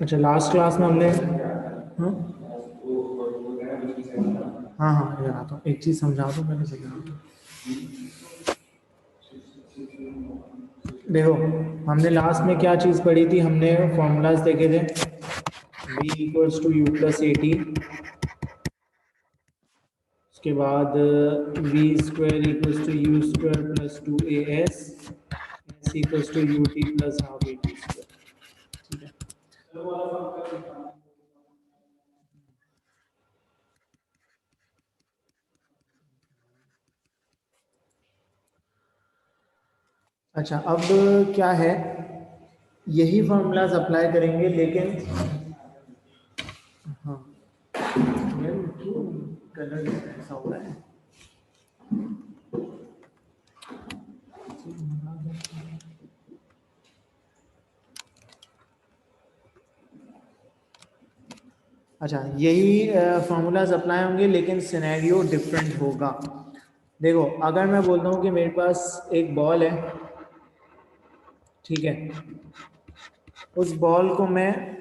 अच्छा, last class में हमने हाँ हाँ इधर आता हूँ, एक चीज़ समझा दो मैंने समझा दो। देखो, हमने लास्ट में क्या चीज़ पढ़ी थी, हमने फॉर्मूलाज देखे थे, v equals to u plus a t, उसके बाद v square equals to u square plus two a s equals to u t plus half a t square. ठीक है, अच्छा अब क्या है, यही फॉर्मूलाज अप्लाई करेंगे लेकिन हाँ कलर ऐसा हो रहा है। अच्छा, यही फार्मूलाज अप्लाई होंगे लेकिन सिनेरियो डिफरेंट होगा। देखो, अगर मैं बोलता हूँ कि मेरे पास एक बॉल है, ठीक है, उस बॉल को मैं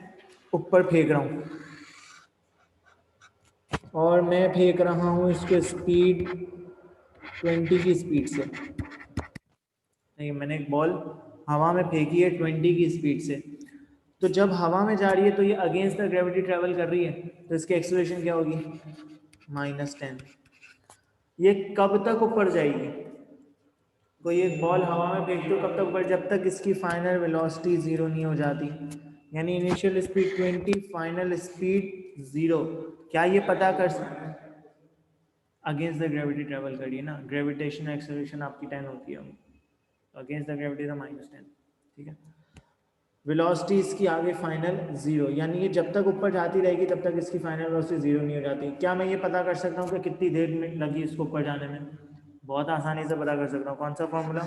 ऊपर फेंक रहा हूँ और मैं फेंक रहा हूँ इसके स्पीड 20 की स्पीड से। नहीं, मैंने एक बॉल हवा में फेंकी है 20 की स्पीड से, तो जब हवा में जा रही है तो ये अगेंस्ट द ग्रेविटी ट्रेवल कर रही है, तो इसकी एक्सेलरेशन क्या होगी, -10। ये कब तक ऊपर जाएगी, कोई एक बॉल हवा में फेंकते हो कब तक ऊपर, जब तक इसकी फाइनल वेलोसिटी 0 नहीं हो जाती, यानी इनिशियल स्पीड 20, फाइनल स्पीड 0। क्या ये पता कर सकते, अगेंस्ट द ग्रेविटी ट्रेवल करिए ना, ग्रेविटेशन एक्सेलरेशन आपकी 10 होती है, अगेंस्ट द ग्रेविटी का -10। ठीक है, वेलोसिटी इसकी आगे फाइनल 0, यानी ये जब तक ऊपर जाती रहेगी तब तक इसकी फाइनल वेलोसिटी 0 नहीं हो जाती। क्या मैं ये पता कर सकता हूँ कि कितनी देर में लगी इसको ऊपर जाने में, बहुत आसानी से पता कर सकता हूँ। कौन सा formula,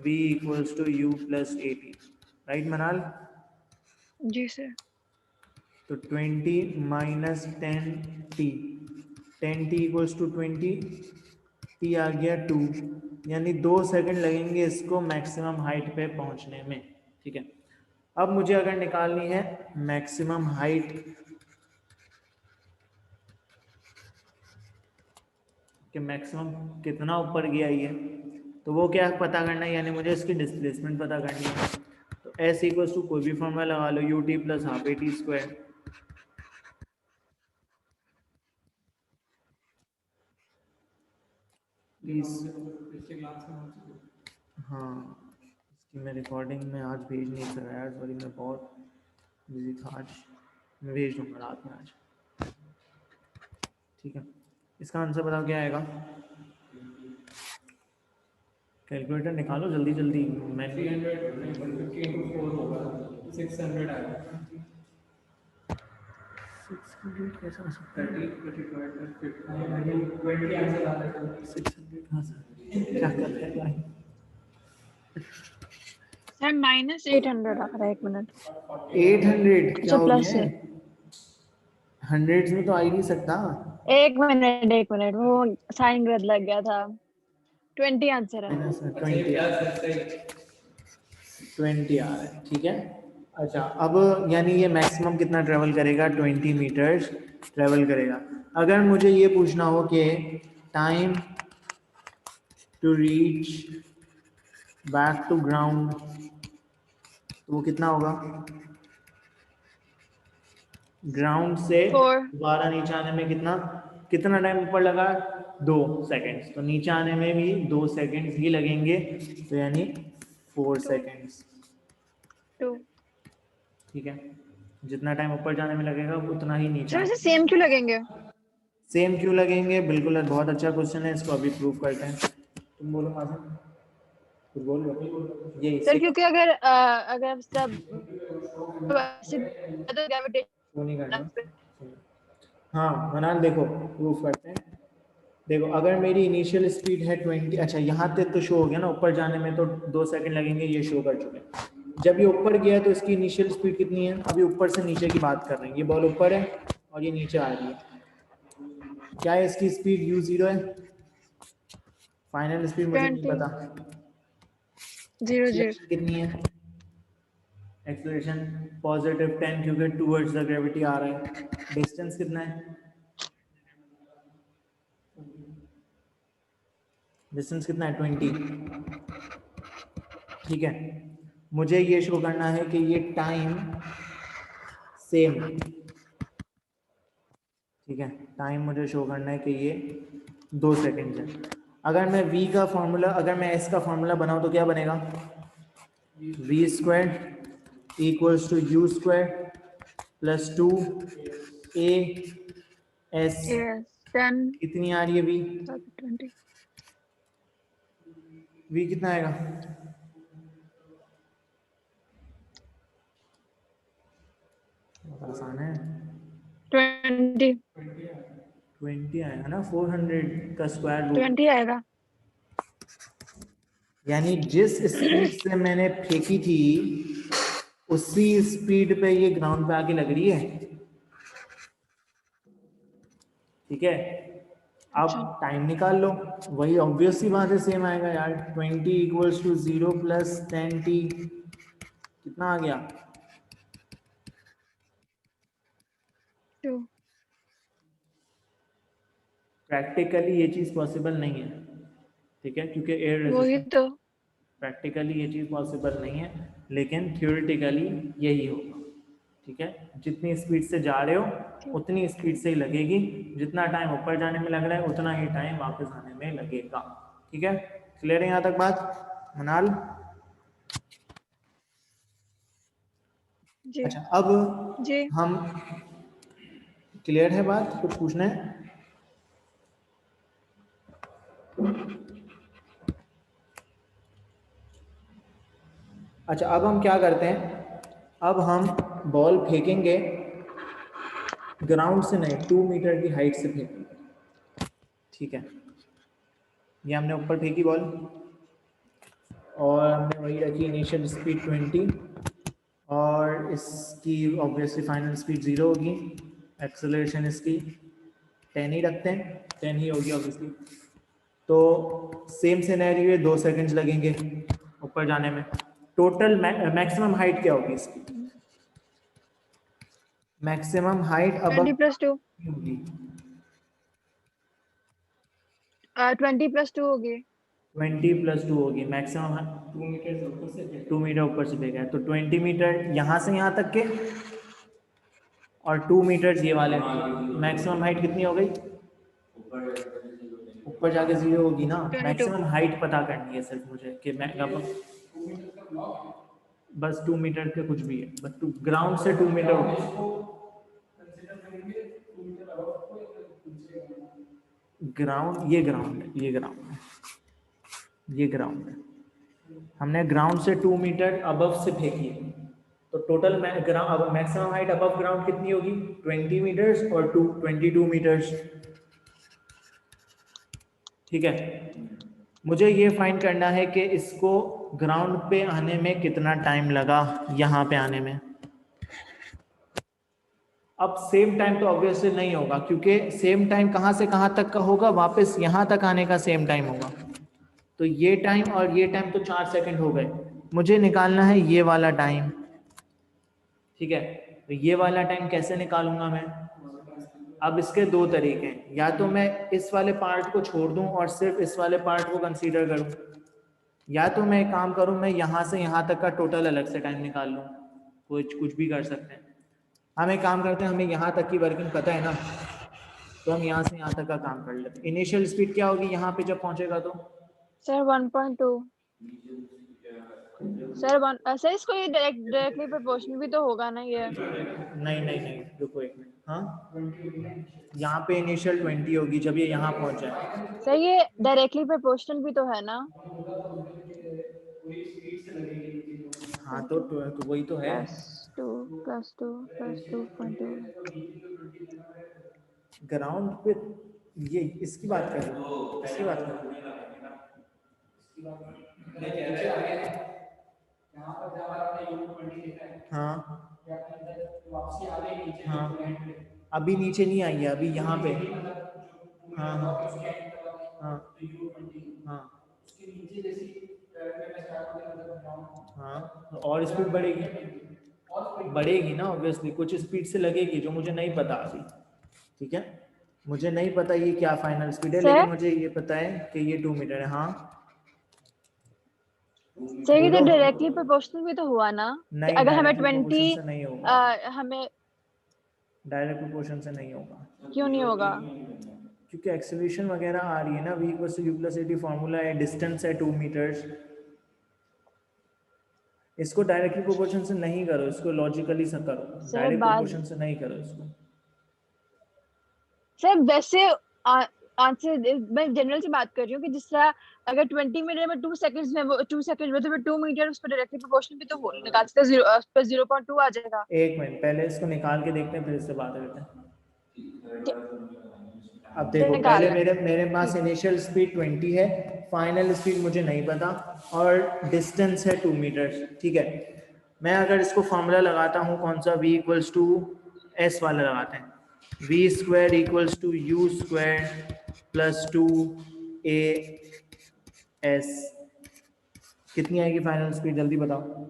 v equals to u plus a t, right Manal? जी सर। तो 20 minus 10t, 10t equals to 20, t आ गया 2, यानी 2 सेकंड लगेंगे इसको मैक्सिमम हाइट पे पहुंचने में। ठीक है, अब मुझे अगर निकालनी है मैक्सिमम हाइट, कि मैक्सिमम कितना ऊपर गया ये, तो वो क्या पता करना है, यानी मुझे इसकी डिस्प्लेसमेंट पता करनी है। तो s इक्वल्स टू कोई भी फॉर्मूला लगा लो, u t plus half a t square. हाँ, इसकी मैं रिकॉर्डिंग में आज भेज नहीं सका यार, सॉरी, मैं बहुत बिजी था आज, मैं भेज दूँगा रात में आज। ठीक है, इसका आंसर बताओ क्या आएगा, कैलकुलेटर निकालो जल्दी जल्दी। मैं 600 आएगा, 600 कैसा हो सकता है, 20 आंसर आ रहा है, 600 कहाँ से, क्या कर रहे हैं भाई। सर -800 आ रहा है, 1 मिनट। 800 क्या अच्छा, हो प्लस गया है। है, हंड्रेड्स में तो आ ही नहीं सकता। 1 मिनट 1 मिनट, वो साइन गलत लग गया था। 20 आंसर है। 20 आ रहा है, ठीक है। अच्छा, अब यानी ये मैक्सिमम कितना ट्रेवल करेगा, 20 मीटर्स ट्रेवल करेगा। अगर मुझे ये पूछना हो कि time to reach back to ground, तो वो कितना होगा, ग्राउंड से 4। दोबारा नीचे आने में कितना कितना टाइम ऊपर लगा, 2 सेकेंड्स, तो नीचे आने में भी 2 सेकेंड्स ही लगेंगे, तो यानी 4 2 सेकेंड्स। 2। ठीक है, जितना टाइम ऊपर जाने में लगेगा उतना ही नीचे सर, वैसे आने सेम में। क्यों लगेंगे? सेम क्यों लगेंगे, बिल्कुल बहुत अच्छा क्वेश्चन है, इसको अभी प्रूव करते हैं। तुम बोलो मासूम, कुछ बोल रहे ये सर, इससे क्योंकि अगर सब वो नहीं ग्रेविटेशन। करना। हाँ मनान, देखो प्रूफ करते हैं। देखो, अगर मेरी इनिशियल स्पीड है 20, अच्छा यहाँ तक तो शो हो गया ना, ऊपर जाने में तो 2 सेकंड लगेंगे, ये शो कर चुके हैं। जब ये ऊपर गया तो इसकी इनिशियल स्पीड कितनी है, अभी ऊपर से नीचे की बात कर रहे हैं, ये बॉल ऊपर है और ये नीचे आ रही है, क्या है इसकी स्पीड u0 है, फाइनल स्पीड मुझे नहीं 20 पता, 0 0। एक्सेलरेशन कितनी है, एक्सेलरेशन पॉजिटिव 10 क्योंकि टूवर्ड्स द ग्रेविटी आ रहा है। डिस्टेंस कितना है? डिस्टेंस कितना है? 20। ठीक है, मुझे ये शो करना है कि ये टाइम सेम, ठीक है, टाइम मुझे शो करना है कि ये 2 सेकेंड है। अगर मैं v का फॉर्मूला, अगर मैं s का फॉर्मूला बनाऊं तो क्या बनेगा? v square equals to u square plus 2 a s। Yes, 10, कितनी आ रही है v? 20, v कितना आएगा? बहुत आसान है, 20, 20 आएगा ना, 400 का स्क्वायर रूट। 20 आएगा। यानी जिस स्पीड से मैंने फेंकी थी उसी स्पीड पे ये ग्राउंड पे आके लग रही है। ठीक है, अब अच्छा, टाइम निकाल लो, वही ऑब्वियस सी बात है, सेम आएगा यार। 20 इक्वल्स टू 0 प्लस 10t, कितना आ गया? 2, प्रैक्टिकली ये चीज़ पॉसिबल नहीं है, ठीक है, क्योंकि एयर वही रेजिस्टेंस। तो। प्रैक्टिकली ये चीज़ पॉसिबल नहीं है, लेकिन थ्योरेटिकली यही होगा। ठीक है, जितनी स्पीड से जा रहे हो उतनी स्पीड से ही लगेगी, जितना टाइम ऊपर जाने में लग रहा है उतना ही टाइम वापस आने में लगेगा। ठीक है, क्लियर है यहाँ तक बात मनाल? जी, अच्छा, अब जी। हम, क्लियर है बात? कुछ पूछना है? अच्छा, अब हम क्या करते हैं, अब हम बॉल फेंकेंगे ग्राउंड से नहीं, 2 मीटर की हाइट से फेंकेंगे। ठीक है, ये हमने ऊपर फेंकी बॉल और हमने वही रखी इनिशियल स्पीड 20 और इसकी ऑब्वियसली फाइनल स्पीड 0 होगी। एक्सेलरेशन इसकी 10 ही रखते हैं, 10 ही होगी ऑब्वियसली। तो सेम सिनेरियो है, 2 सेकंड्स लगेंगे ऊपर जाने में। टोटल मैक्सिमम हाइट क्या होगी इसकी? मैक्सिमम हाइट अब 20 + 2, होगी 20 + 2 होगी। 20 + 2 होगी मैक्सिमम। 2 मीटर ऊपर से फेंका है तो 20 मीटर यहाँ से यहाँ तक के और 2 मीटर्स ये वाले। मैक्सिमम हाइट कितनी हो गई? ऊपर जाके 0 होगी ना। 22, मैक्सिमम हाइट पता करनी है सिर्फ मुझे कि मैं अब बस 2 मीटर के कुछ भी है, बस ग्राउंड से 2 मीटर ग्राउंड, ये ग्राउंड है, ये ग्राउंड है, ये ग्राउंड है। हमने ग्राउंड से 2 मीटर अबव से फेंकी है, तो total maximum height above ground कितनी होगी? 20 मीटर्स और 22 मीटर्स। ठीक है, मुझे ये फाइंड करना है कि इसको ग्राउंड पे आने में कितना टाइम लगा, यहाँ पे आने में। अब सेम टाइम तो ऑब्वियसली नहीं होगा, क्योंकि सेम टाइम कहाँ से कहाँ तक का होगा? वापस यहाँ तक आने का सेम टाइम होगा। तो ये टाइम और ये टाइम तो 4 सेकंड हो गए। मुझे निकालना है ये वाला टाइम। ठीक है, तो ये वाला टाइम कैसे निकालूंगा मैं? अब इसके 2 तरीके हैं, या तो मैं इस वाले पार्ट को छोड़ दूं और सिर्फ इस वाले पार्ट को कंसीडर करूं, या तो मैं एक काम करूं, मैं यहाँ से यहाँ तक का टोटल अलग से टाइम निकाल लूं। कुछ भी कर सकते हैं। हम एक काम करते हैं, हमें यहाँ तक की वर्किंग पता है ना, तो हम यहाँ से यहाँ तक का काम कर लेते हैं। इनिशियल स्पीड क्या होगी यहाँ पे जब पहुंचेगा तो? सर 1.2। सर सर इसको ये डायरेक्टली प्रोपोर्शनल भी तो होगा ना ये? नहीं नहीं नहीं, रुको एक मिनट। हाँ, यहाँ पे इनिशियल 20 होगी जब ये यहाँ पहुंचा है। सर ये डायरेक्टली प्रोपोर्शनल भी तो है ना? हाँ तो वही तो है। +2 +2 +2.2। ग्राउंड पे ये इसकी बात कर रहे हो, इसकी बात कर रहे हो। हाँ हाँ, अभी नीचे नहीं आई है, अभी यहाँ पे। हाँ हाँ हाँ हाँ हाँ, तो और स्पीड बढ़ेगी। बढ़ेगी ना ऑब्वियसली, कुछ स्पीड से लगेगी जो मुझे नहीं पता अभी। ठीक है, मुझे नहीं पता ये क्या फाइनल स्पीड है, लेकिन सर मुझे ये पता है कि ये 2 मीटर है। हाँ सर ये तो बोलो। डायरेक्टली प्रोपोर्शनल भी तो हुआ ना, कि नहीं, अगर हमें डायरेक्टली 20 प्रोपोर्शन से नहीं होगा। हमें डायरेक्ट प्रोपोर्शन से नहीं होगा, क्यों नहीं होगा? क्योंकि एक्सेलरेशन वगैरह आ रही है ना, v equals to u plus a t formula है, डिस्टेंस है 2 मीटर्स। इसको डायरेक्टली प्रोपोर्शन से नहीं करो, इसको लॉजिकली से करो, सर डायरेक्ट बाद प्रोपोर्शन से नहीं करो इसको। सर वैसे आंसर मैं जनरल से बात कर रही हूँ कि जिस तरह अगर 20 मीटर में 2 सेकंड्स में 2 सेकंड में तो फिर 2 मीटर उस पर डायरेक्टली प्रोपोर्शनल भी तो निकाल सकते हैं, 0.2 आ जाएगा। एक मिनट, पहले इसको निकाल के देखते हैं फिर इससे बात करते हैं। क्या- अब देखो, पहले निकालना है? मेरे पास ठीक है। इनिशियल स्पीड 20 है, फाइनल स्पीड मुझे नहीं पता, और डिस्टेंस है 2 मीटर। ठीक है, मैं अगर इसको फॉर्मूला लगाता हूँ कौन सा, v इक्वल्स टू एस वाला लगाते हैं, v square equals to u square plus 2a s. कितनी आएगी फाइनल स्पीड, जल्दी बताओ।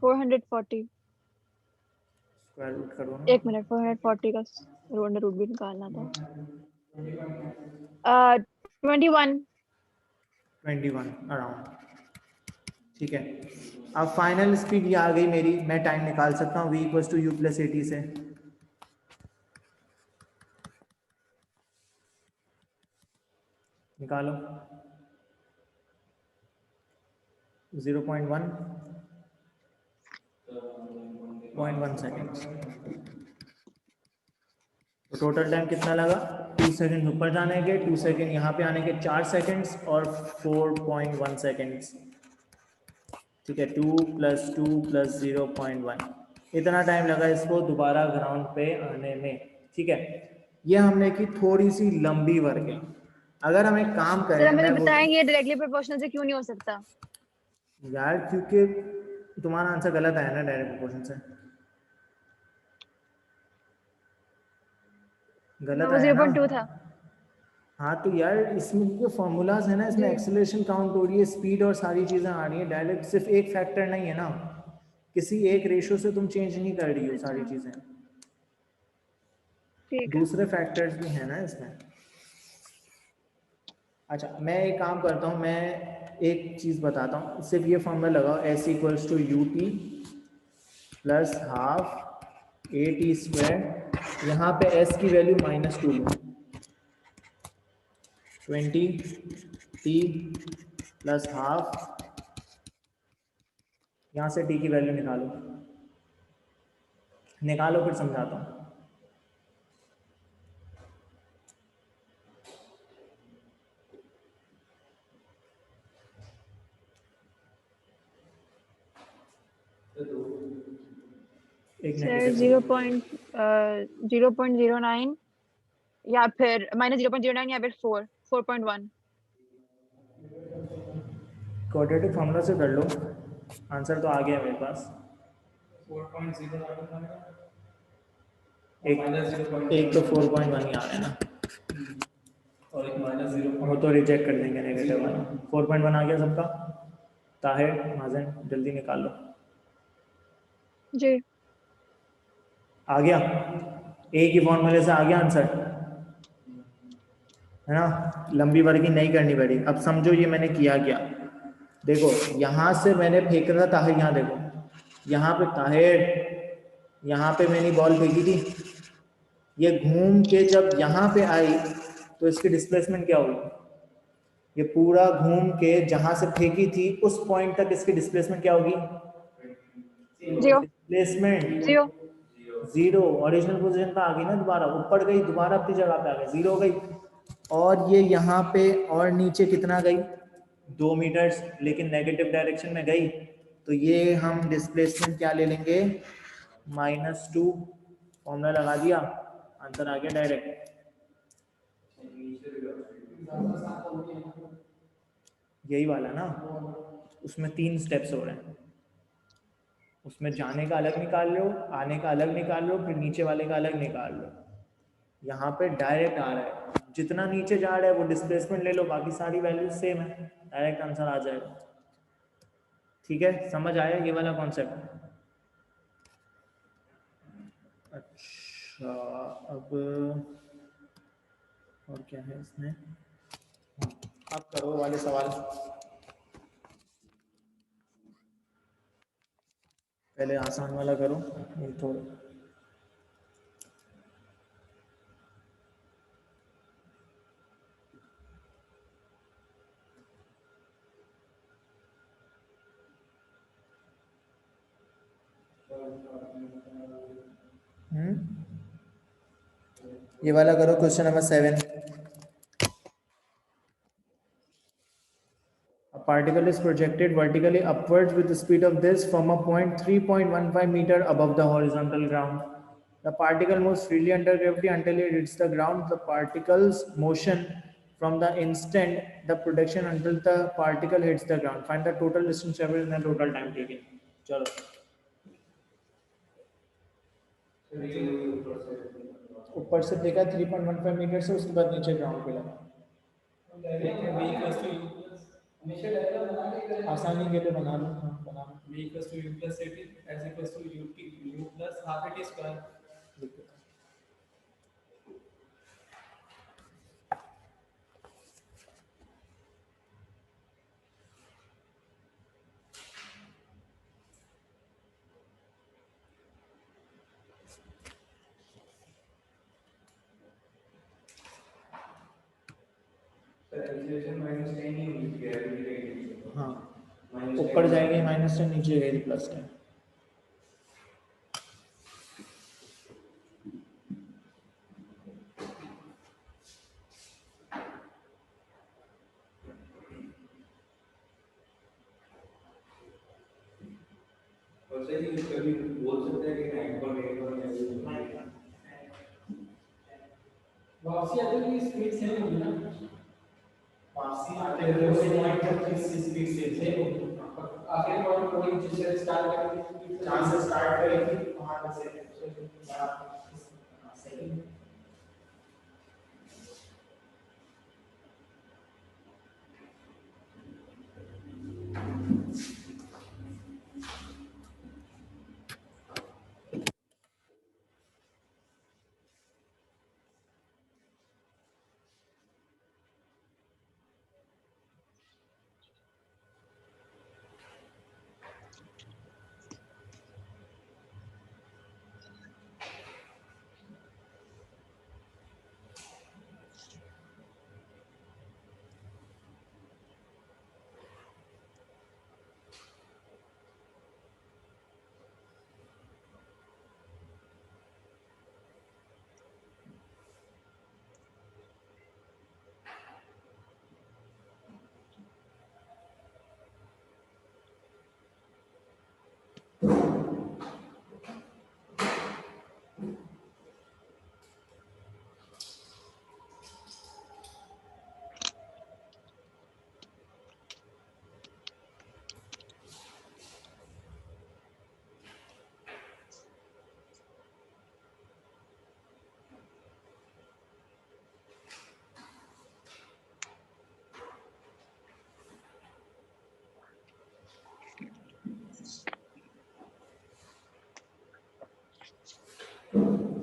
440। स्क्वायर रूट करो ना। 1 मिनट, 440 का अंडर रूट भी निकालना था। 21। 21 अराउंड। ठीक है, अब फाइनल स्पीड ये आ गई मेरी, मैं टाइम निकाल सकता हूँ v equals to u plus a t से। निकालो। 0.1 सेकेंड। तो टोटल टाइम कितना लगा, 2 सेकेंड ऊपर जाने के, 2 सेकेंड यहाँ पे आने के, 4 सेकेंड्स और 4.1 सेकेंड्स। ठीक है, 2 + 2 + 0.1, इतना टाइम लगा इसको दोबारा ग्राउंड पे आने में। ठीक है, ये हमने की थोड़ी सी लंबी वर्किंग। अगर हम एक काम सर करें, आप मुझे मैं वो, बताएंगे डायरेक्टली प्रोपोर्शनल से क्यों नहीं हो सकता? यार क्योंकि तुम्हारा आंसर गलत आया ना डायरेक्ट प्रोपोर्शन से, गलत वो आया ना। 0.2 था। हाँ तो यार इसमें जो फॉर्मूलाज है ना, इसमें जी एक्सेलरेशन काउंट हो रही है, स्पीड और सारी चीज़ें आ रही हैं, डायरेक्ट सिर्फ एक फैक्टर नहीं है ना, किसी एक रेशो से तुम चेंज नहीं कर रही हो सारी अच्छा चीज़ें, ठीक है। दूसरे फैक्टर्स भी हैं ना इसमें। अच्छा, मैं एक काम करता हूँ, मैं एक चीज़ बताता हूँ, सिर्फ ये फॉर्मूला लगाओ, s equals to u t plus half a t square, यहाँ पे एस की वैल्यू -2 लूँ, 20t प्लस हाफ, यहाँ से t की वैल्यू निकालो, निकालो फिर समझाता हूँ। एक सर नेगेटिव 0.09 या फिर -0.09 या फिर 4.1। क्वाड्रेटिक फार्मूला से कर लो, आंसर तो आ गया मेरे पास। एक एक तो 4.1 ही आ रहा है ना, और एक -0, वो तो रिजेक्ट कर देंगे नेगेटिव वाला। 4.1 आ गया सबका, ताहिर माजन जल्दी निकाल लो। जी आ गया, एक ही फॉर्मूले से आ गया आंसर, है ना, लंबी वर्किंग नहीं करनी पड़ी। अब समझो ये मैंने किया क्या, देखो यहाँ से मैंने फेंक रहा था, ताहिर यहाँ देखो, यहाँ पे ताहिर, यहाँ पे मैंने बॉल फेंकी थी, ये घूम के जब यहाँ पे आई तो इसकी डिस्प्लेसमेंट क्या हुई, ये पूरा घूम के जहाँ से फेंकी थी उस पॉइंट तक इसकी डिस्प्लेसमेंट क्या होगी, 0 डिस्प्लेसमेंट 0। जीरो, ओरिजिनल पोजीशन पे आ गई ना, दोबारा ऊपर गई, दोबारा अपनी जगह पे आ गई, जीरो हो गई। और ये यहाँ पे और नीचे कितना गई, 2 मीटर्स, लेकिन नेगेटिव डायरेक्शन में गई, तो ये हम डिस्प्लेसमेंट क्या ले लेंगे, -2। फॉर्मूला लगा दिया, आंसर आ गया डायरेक्ट। यही वाला ना, उसमें 3 स्टेप्स हो रहे हैं, उसमें जाने का अलग निकाल लो, आने का अलग निकाल लो, फिर नीचे वाले का अलग निकाल लो। यहाँ पे डायरेक्ट आ रहा है, जितना नीचे जा रहा है वो डिस्प्लेसमेंट ले लो, बाकी सारी वैल्यूज सेम है, डायरेक्ट आंसर आ जाएगा। ठीक है, समझ आया ये वाला कॉन्सेप्ट? अच्छा, अब और क्या है इसमें? आप करो वाले सवाल, पहले आसान वाला करो, ये थोड़ा। ये वाला करो, question number 7। A particle is projected vertically upwards with the speed of this from a point 3.15 meter above the horizontal ground. The particle moves freely under gravity until it hits the ground. The particle's motion from the instant the projection until the particle hits the ground. Find the total distance traveled and the total time taken. चलो, ऊपर से देखा 3.15 metre से, उसके बाद नीचे ground पे लगा। आसानी के लिए बना लो, हाँ बना लो। v equals to u plus at as equals to u plus half at square। हाँ, ऊपर जाएगी -10, नीचे जाएगी +10। बोल सकते हैं कि वापसी आते हुए स्पीड सेम होगी ना, वापसी आते हुए स्पीड सेम होगी। आखिरी पॉइंट कोई जिससे स्टार्ट करेगी, जहाँ से स्टार्ट करेगी वहाँ से सही।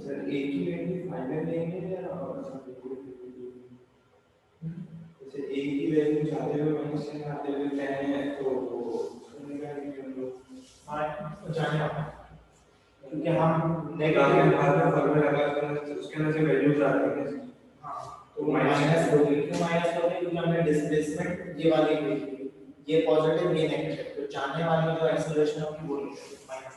सर एक ही वैल्यू फाइनल लेंगे या जैसे एक ही वैल्यू चाहते हुए माइनस टेन आते हुए 10 है तो उसको निकालेंगे हम लोग। हाँ जाने क्योंकि हम नेगेटिव बाद में फॉर्मूला लगा उसके अंदर से वैल्यूज आती हैं। हाँ तो माइनस हो गई, क्यों माइनस हो गई? क्योंकि हमने डिस्प्लेसमेंट ये वाली देखी, ये पॉजिटिव ये नेगेटिव, तो जाने वाली जो एक्सेलरेशन होगी वो -10।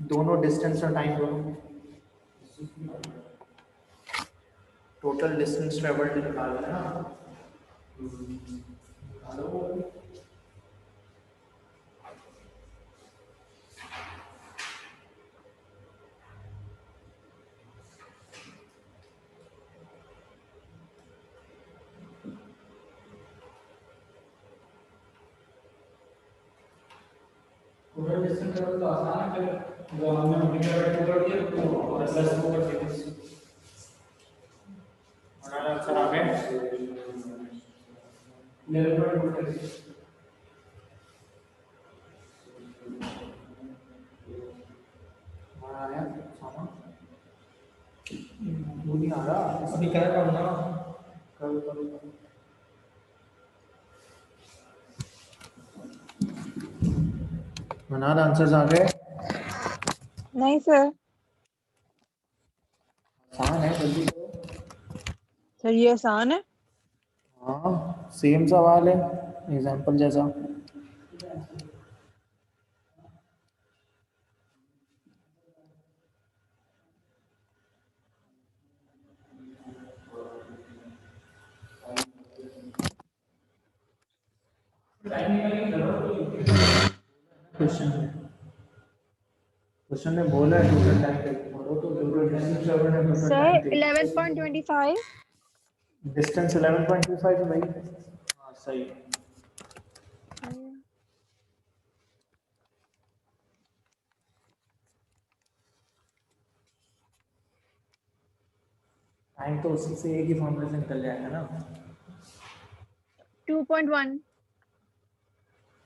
दोनों डिस्टेंस और टाइम दोनों टोटल डिस्टेंस ट्रेवल्ड निकाल रहे हैं ना। टोटल डिस्टेंस ट्रेवल तो आसान है, फिर जो हमने मल्टीप्लाई कर दिया तो प्लस वो कर दिया। हमारा आंसर आ गया 11.2। हमारा आया सामा वो नहीं आ रहा, अभी क्या करना करो करो। मनाल आंसर्स आ गए? नहीं सर। आसान है, जल्दी करो। सर ये आसान है। हाँ सेम सवाल है, एग्जाम्पल जैसा। क्वेश्चन ने बोला है टोटल टाइम करो तो टोटल डिस्टेंस ट्रैवल्ड है टोटल सर टाइम 11.25। डिस्टेंस 11.25 भाई। हाँ सही। टाइम तो उसी से एक ही फॉर्मूले से निकल जाएगा ना। 2.1।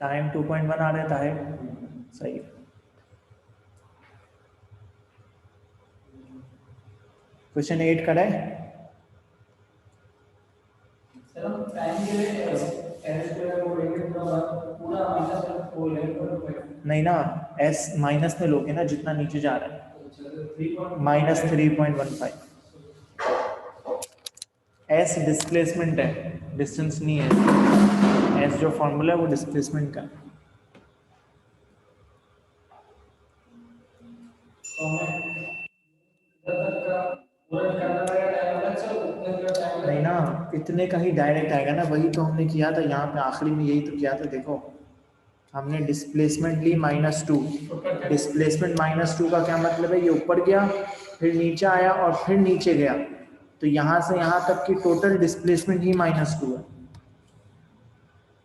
टाइम 2.1 आ रहता है, सही। क्वेश्चन 8 करें? नहीं ना, एस माइनस में लोगे ना जितना नीचे जा रहा है, -3.15। एस डिस्प्लेसमेंट है, डिस्टेंस नहीं है। एस जो फॉर्मूला है वो डिस्प्लेसमेंट का है। नहीं ना, इतने का ही डायरेक्ट आएगा ना, वही तो हमने किया था यहाँ पे आखिरी में, यही तो किया था। देखो हमने डिस्प्लेसमेंट ली -2। डिस्प्लेसमेंट -2 का क्या मतलब है, ये ऊपर गया फिर नीचे आया और फिर नीचे गया, तो यहाँ से यहाँ तक की टोटल डिस्प्लेसमेंट ही -2 है।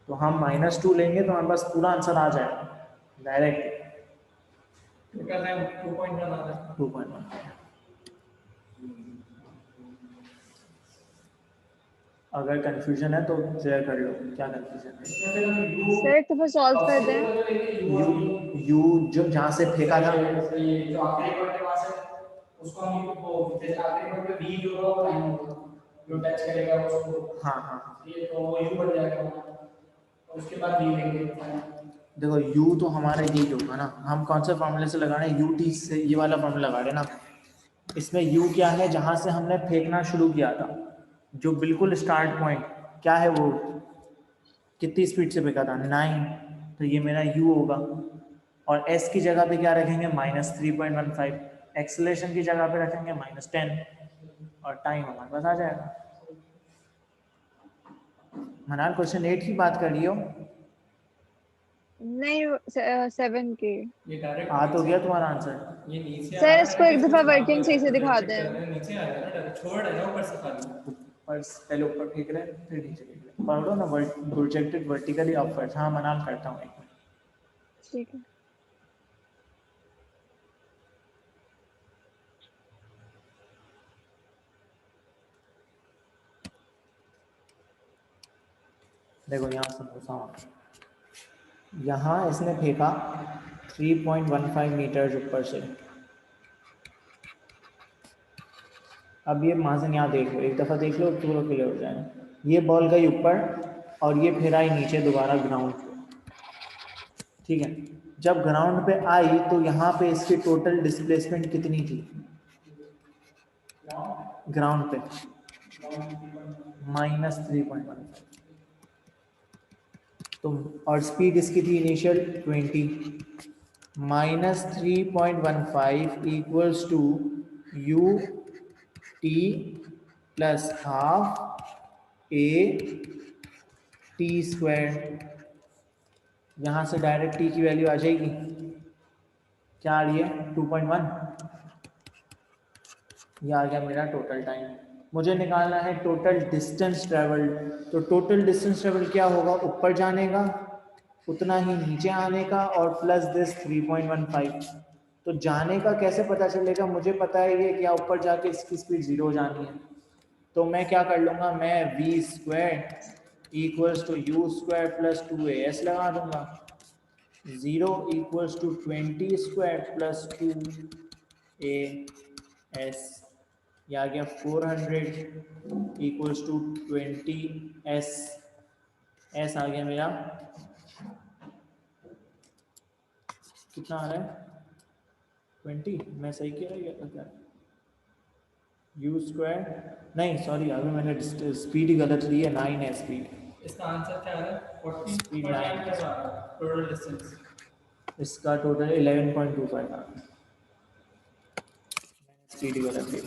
तो हम -2 लेंगे तो हमारे पास पूरा आंसर आ जाएगा डायरेक्ट। 2.1। अगर कंफ्यूजन है तो शेयर कर लो, क्या कंफ्यूजन है? सर एक दफा सॉल्व कर दें। यू जो जहाँ से फेंका था, हाँ हाँ उसके बाद यू लेंगे। देखो यू तो हमारा यही होगा ना, हम कौन से फॉर्मूले से लगा रहे हैं, यू टी से, ये वाला फॉर्मूला लगा रहे हैं ना। इसमें यू क्या है, जहाँ से हमने फेंकना शुरू किया था, जो बिल्कुल स्टार्ट पॉइंट क्या है, वो कितनी स्पीड से फेंका था 9, तो ये मेरा यू होगा। और एस की जगह पे क्या रखेंगे, -3.15। एक्सेलरेशन की जगह पे रखेंगे -10 और टाइम हमारे पास आ जाएगा। मनाल क्वेश्चन 8 की बात कर रही हो? नहीं 7 के। आ तो गया तुम्हारा आंसर। ये नीचे सर इसको एक दफा वर्किंग सही से दिखा दें। नीचे आ गया ना, छोड़ है ना ऊपर से खाली। ऊपर पहले ऊपर फेंक रहे हैं फिर नीचे फेंक रहे हैं, पढ़ लो ना, प्रोजेक्टेड वर्टिकली अपवर्ड्स। हाँ मनाल करता हूँ, एक मिनट। ठीक है। देखो यहाँ समझा, यहाँ इसने फेंका 3.15 मीटर ऊपर से। अब ये वहाँ से यहाँ देख लो, एक दफ़ा देख लो पूरा क्लियर हो जाएगा। ये बॉल गई ऊपर, और ये फिर आई नीचे दोबारा ग्राउंड पे, ठीक है। जब ग्राउंड पे आई तो यहाँ पे इसकी टोटल डिस्प्लेसमेंट कितनी थी ग्राउंड पे? -3.15। तो और स्पीड इसकी थी initial 20, -3.15 equals to u t plus half a t square. यहाँ से डायरेक्ट टी की वैल्यू आ जाएगी, क्या आ रही है 2.1। ये आ गया मेरा टोटल टाइम। मुझे निकालना है टोटल डिस्टेंस ट्रेवल्ड। तो टोटल डिस्टेंस ट्रेवल क्या होगा, ऊपर जाने का उतना ही नीचे आने का और प्लस दिस 3.15। तो जाने का कैसे पता चलेगा, मुझे पता है ये क्या ऊपर जाके इसकी स्पीड 0 जानी है। तो मैं क्या कर लूँगा, मैं v square equals to u square plus 2as लगा दूंगा। 0 equals to 20 square plus 2as, या आ गया 400 इक्वल्स टू 20s। s आ गया मेरा कितना आ रहा है 20, मैं सही कह रहा हूँ क्या? यू स्क्वायर नहीं सॉरी, अभी मैंने स्पीड ही गलत ली है, 9 है स्पीड। इसका आंसर क्या आ रहा है? 40 Speed 49 9 क्या आ रहा है टोटल डिस्टेंस? इसका टोटल 11.25 था, स्पीड ही गलत ली।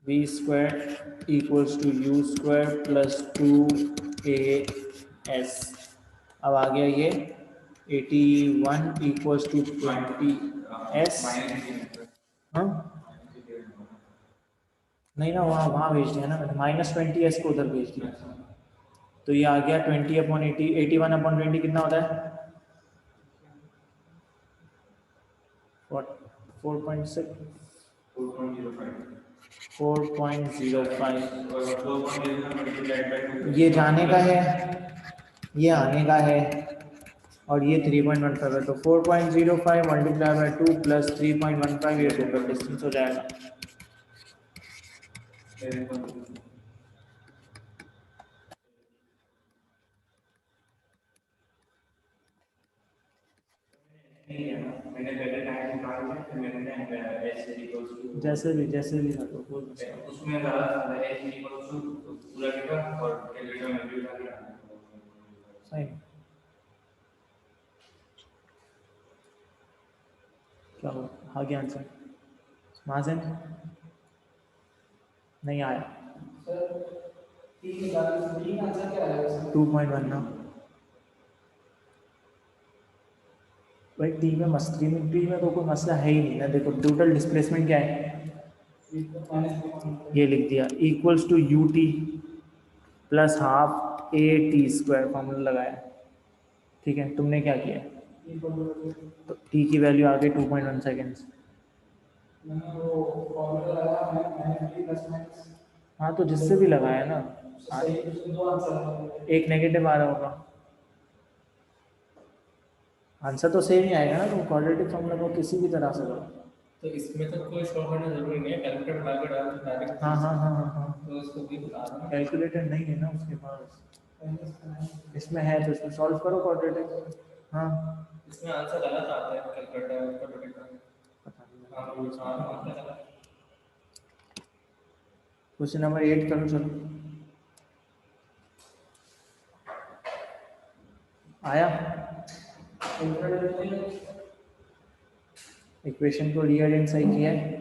V square equals to u square plus 2as। अब आ गया ये 81 इक्वल्स टू 20s। हाँ नहीं ना, वहाँ वहाँ भेज दिया ना मैंने, -20s को उधर भेज दिया। तो ये आ गया 20/80, 81/20 कितना होता है 4.6 4.05। ये जाने का है, ये आने का है, और ये 3.15 है। तो 4.05 मल्टीप्लाई बाय 2 प्लस 3.15 ये टोटल डिस्टेंस हो जाएगा। मैंने पहले टाइम निकाल लिया फिर मैंने जैसे भी था तो कोई मसला नहीं। उसमें ज़्यादा पूरा डेटा और कैलकुलेटर में भी उठा के डालना। सही क्या हो आ गया आंसर माजन नहीं आया 2.1 ना भाई, टी में मस्ती में टी में तो कोई मसला है ही नहीं ना। देखो टोटल डिस्प्लेसमेंट क्या है, ये लिख दिया equals to u t plus half a t square formula लगाया, ठीक है। तुमने क्या किया, तो टी की वैल्यू आ गई 2.1 सेकेंड्स। हाँ तो जिससे भी लगाया ना, एक नेगेटिव आ रहा होगा, आंसर तो सेम ही आएगा ना। तुम क्वाड्रेटिक फॉर्मूला को किसी भी तरह से करो। तो इसमें तो कोई शॉर्ट करना जरूरी नहीं है, कैलकुलेटर डाल के डाल डायरेक्ट। हाँ हाँ हाँ हाँ हाँ, तो इसको भी बता दो। कैलकुलेटर नहीं है ना उसके पास, इसमें है तो इसमें सॉल्व करो क्वाड्रेटिक। हाँ इसमें आंसर गलत आता है कैलकुलेटर का। पता नहीं, हाँ आंसर गलत। क्वेश्चन नंबर 8 करो चलो। आया, इक्वेशन को रीअरेंज सही किया है।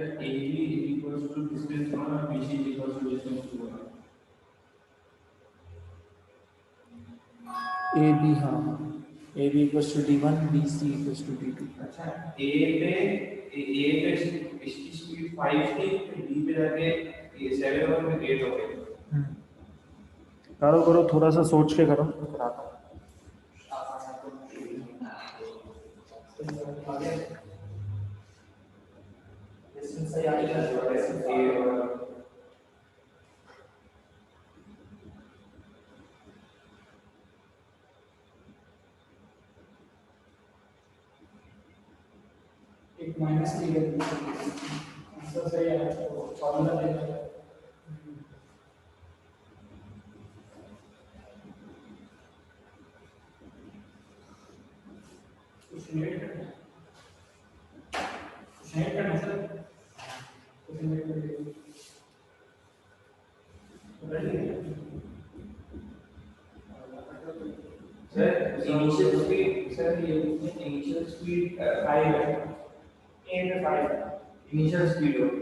AB equals to distance 1 और BC equals to distance 2 है। ए बी, हाँ हाँ, A B equals to D1, B C equals to D2। अच्छा, ए पे इसकी स्पीड 5 थी, डी पे जाके ये 7 और फिर 8 हो गई। करो करो, थोड़ा सा सोच के करो, कराता हूँ। सही आ गया। एक माइनस की आंसर सही है, तो फॉर्मूला देना। कुछ नहीं करना सर, कुछ नहीं करना। सर इनिशियल स्पीड 5 है, ए पे 5 इनिशियल स्पीड होगी।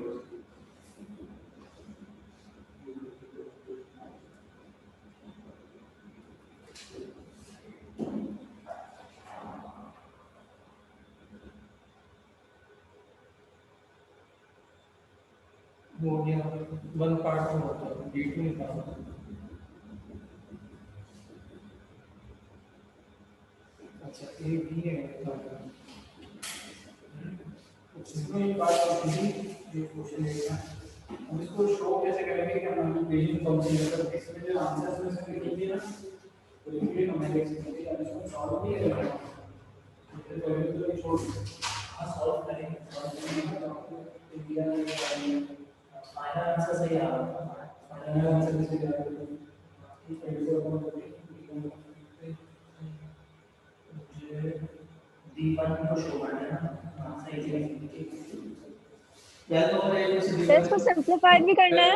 हो गया, वन पार्ट में होता है, D2 निकालना। अच्छा, ए बी है, इसमें एक बात होती थी, ये क्वेश्चन है, हम इसको शो कैसे करेंगे कि हम इक्वेशन फंक्शन मतलब इसमें जो आंसर्स में से लिखेंगे ना, तो लिखिए हमें देख सकते हैं, इसको सॉल्व नहीं करेंगे, फिर पहले तो ये छोड़ सॉल्व करेंगे, तो दिया है फाइनल आंसर सही आ रहा है, फाइनल आंसर सही आ रहा है, ठीक है, इसे अपन D1 को शो करना है ना, सही से सर इसको सिंप्लीफाइड भी करना है।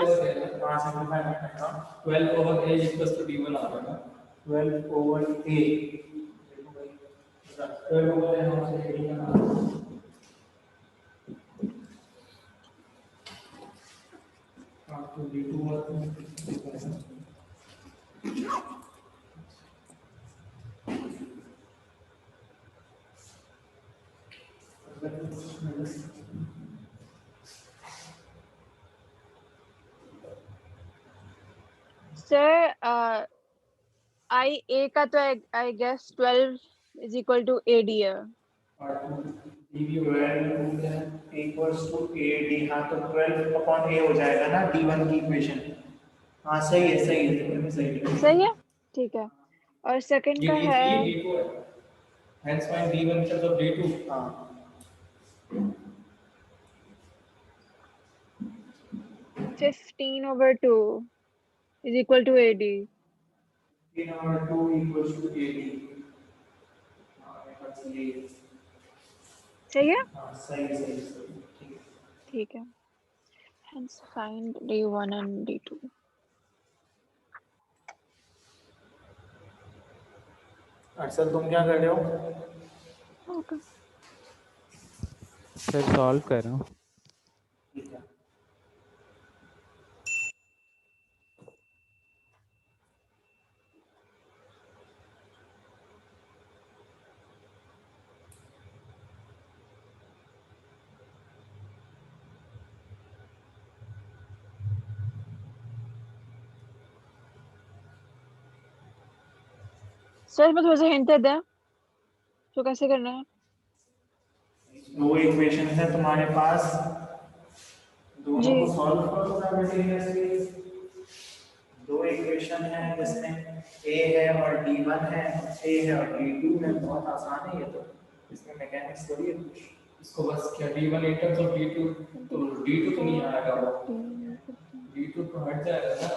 12 over a equals to D1 आ रहा है ना, 12 ओवर a, 12 ओवर a हम से a का नाम, हाँ तो D2 और सर आई ए का तो I guess 12 is equal to A D है। इक्वल्स टू AD, हाँ तो 12 अपॉन a हो जाएगा ना D1 की इक्वेशन। हाँ सही है, सही है, सही है, सही है, ठीक है। और सेकंड का है D2 है, hence find D1 instead of D2। हाँ 15 over 2 is equal to AD। 15 over 2 equals to AD। हाँ ये बात सही है। सही है, हाँ सही सही सही, ठीक है। ठीक है। Hence find D1 and D2। अरसल तुम क्या कर रहे हो? ओके सर सॉल्व कर रहा हूँ। ठीक है। सर मैं थोड़ा सा हिंट दे दें तो कैसे करना है। दो इक्वेशन है तुम्हारे पास, दोनों जी को सॉल्व करो साइमल्टेनियसली। दो इक्वेशन है जिसमें a है और D1 है, a है और D2 है, बहुत आसान है ये तो, इसमें मैकेनिक्स थोड़ी है कुछ। इसको बस क्या D1 in terms of D2, तो D2 तो नहीं आएगा, D2 तो हट जाएगा ना,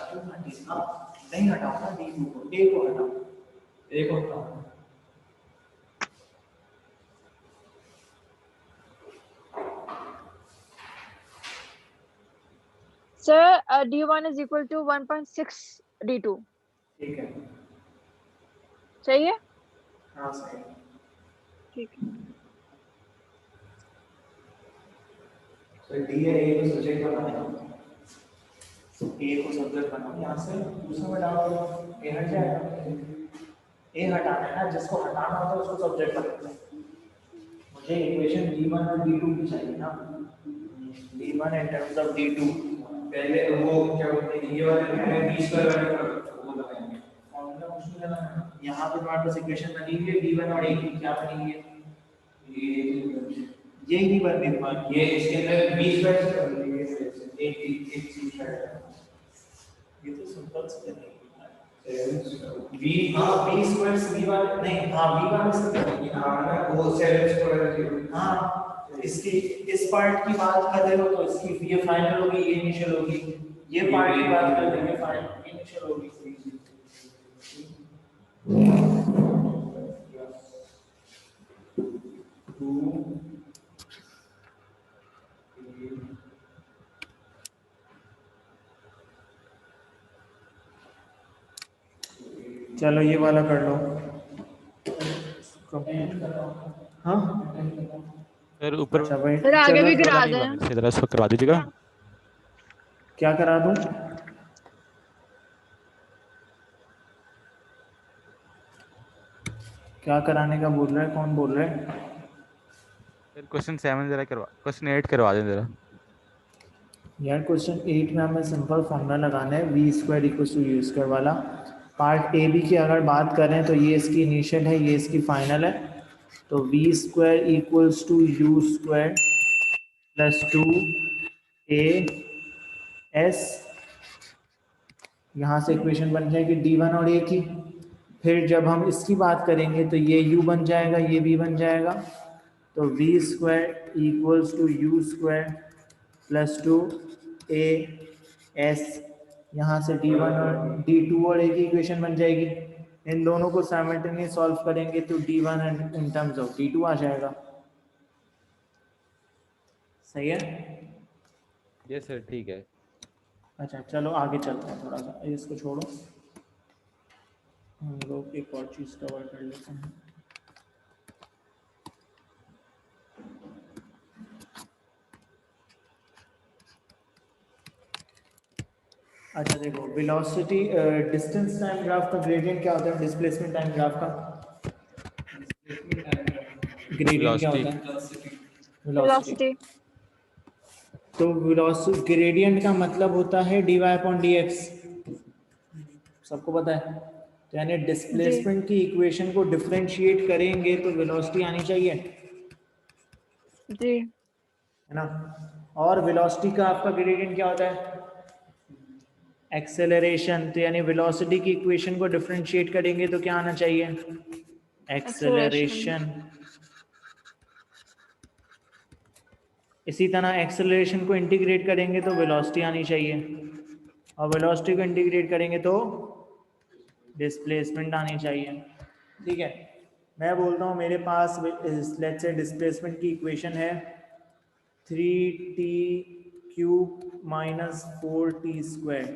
नहीं हटाओ ना D2 को, a को हटाओ, a को हटाओ। Sir D1 is equal to 1.6 D2। ठीक है, सही है, हाँ सही है। ठीक है। तो D है, a को सब्जेक्ट बनाना, a को सब्जेक्ट बनाओ, यहाँ से दूसरा में डाल दो, a हट जाएगा, ए हटाना है ना, जिसको हटाना होता है उसको सब्जेक्ट बनाते हैं। मुझे इक्वेशन d1 और d2 की चाहिए ना, d1 in terms of d2। पहले वो क्या बोलते हैं, ये वाले पहले 20 का वाले वो लगाएंगे फॉर्मूला कुछ नहीं लगाना है। यहाँ पे तुम्हारे पास इक्वेशन बनी हुई है d1 और a की, क्या बनी हुई है? ये ही बन रही तुम्हारी, ये इसके अंदर 20 बार से बन रही है, एक चीज है ये तो सिंपल से नहीं है। बी। हाँ b स्क्वायर c वाले नहीं, हाँ b वाले से करेंगे ना। हाँ ना, वो 7 स्क्वायर। हाँ इसकी इस पार्ट की बात कर रहे हो तो इसकी ये फाइनल होगी, ये इनिशियल होगी। ये पार्ट की बात कर रहे हो, ये फाइनल इनिशियल होगी। चलो ये वाला कर लो। हाँ सर ऊपर अच्छा भाई, फिर आगे चलो भी वाला करा नहीं दें। बना, इसी तरह इसको करवा दीजिएगा। क्या करा दूं? क्या कराने का बोल रहा है, कौन बोल रहा है? फिर क्वेश्चन 7 जरा करवा, क्वेश्चन 8 करवा दें जरा। यार क्वेश्चन 8 में हमें सिंपल फॉर्मूला लगाना है, v square equal to u square वाला। पार्ट ए बी की अगर बात करें तो ये इसकी इनिशियल है, ये इसकी फाइनल है। तो v square equals to u square plus 2 s, यहाँ से इक्वेशन बन जाएगी d1 और a की। फिर जब हम इसकी बात करेंगे तो ये u बन जाएगा, ये v बन जाएगा। तो v square equals to u square plus 2 as, यहाँ से d1 और d2 और a की इक्वेशन बन जाएगी। इन दोनों को साइमल्टेनियस सॉल्व करेंगे तो d1 in terms of d2 आ जाएगा। सही है? ये सर ठीक है। अच्छा चलो आगे चलते हैं, थोड़ा सा इसको छोड़ो, हम लोग एक और चीज़ कवर कर लेते हैं। अच्छा देखो, वेलोसिटी डिस्टेंस टाइम ग्राफ का ग्रेडियंट क्या होता है, डिस्प्लेसमेंट टाइम ग्राफ का ग्रेडियंट क्या होता है? वेलोसिटी। तो वेलोसिटी ग्रेडियंट का मतलब होता है dy अपॉन dx, सबको पता है। तो यानी डिस्प्लेसमेंट की इक्वेशन को डिफरेंशिएट करेंगे तो वेलोसिटी आनी चाहिए, जी है ना। और वेलोसिटी का आपका ग्रेडियंट क्या होता है? एक्सेलरेशन। तो यानी वेलोसिटी की इक्वेशन को डिफरेंशिएट करेंगे तो क्या आना चाहिए? एक्सेलरेशन। इसी तरह एक्सेलरेशन को इंटीग्रेट करेंगे तो वेलोसिटी आनी चाहिए, और वेलोसिटी को इंटीग्रेट करेंगे तो डिस्प्लेसमेंट आनी चाहिए। ठीक है, मैं बोलता हूँ मेरे पास लेट्स से डिस्प्लेसमेंट की इक्वेशन है 3t³ माइनस 4t²।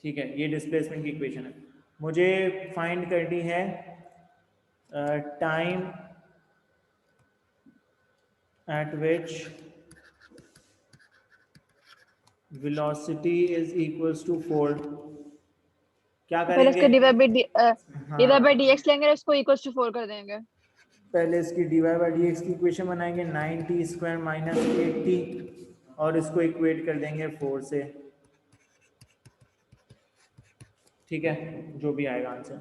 ठीक है, ये डिस्प्लेसमेंट की इक्वेशन है। मुझे फाइंड करनी है time at which velocity is equals to 4। क्या पहले इसका करेंगे? डिवाइड बाय dx लेंगे और इसको इक्वल्स टू 4 कर देंगे। पहले इसकी dy बाई dx की इक्वेशन बनाएंगे 9t² माइनस 8t, और इसको इक्वेट कर देंगे 4 से। ठीक है, जो भी आएगा आंसर।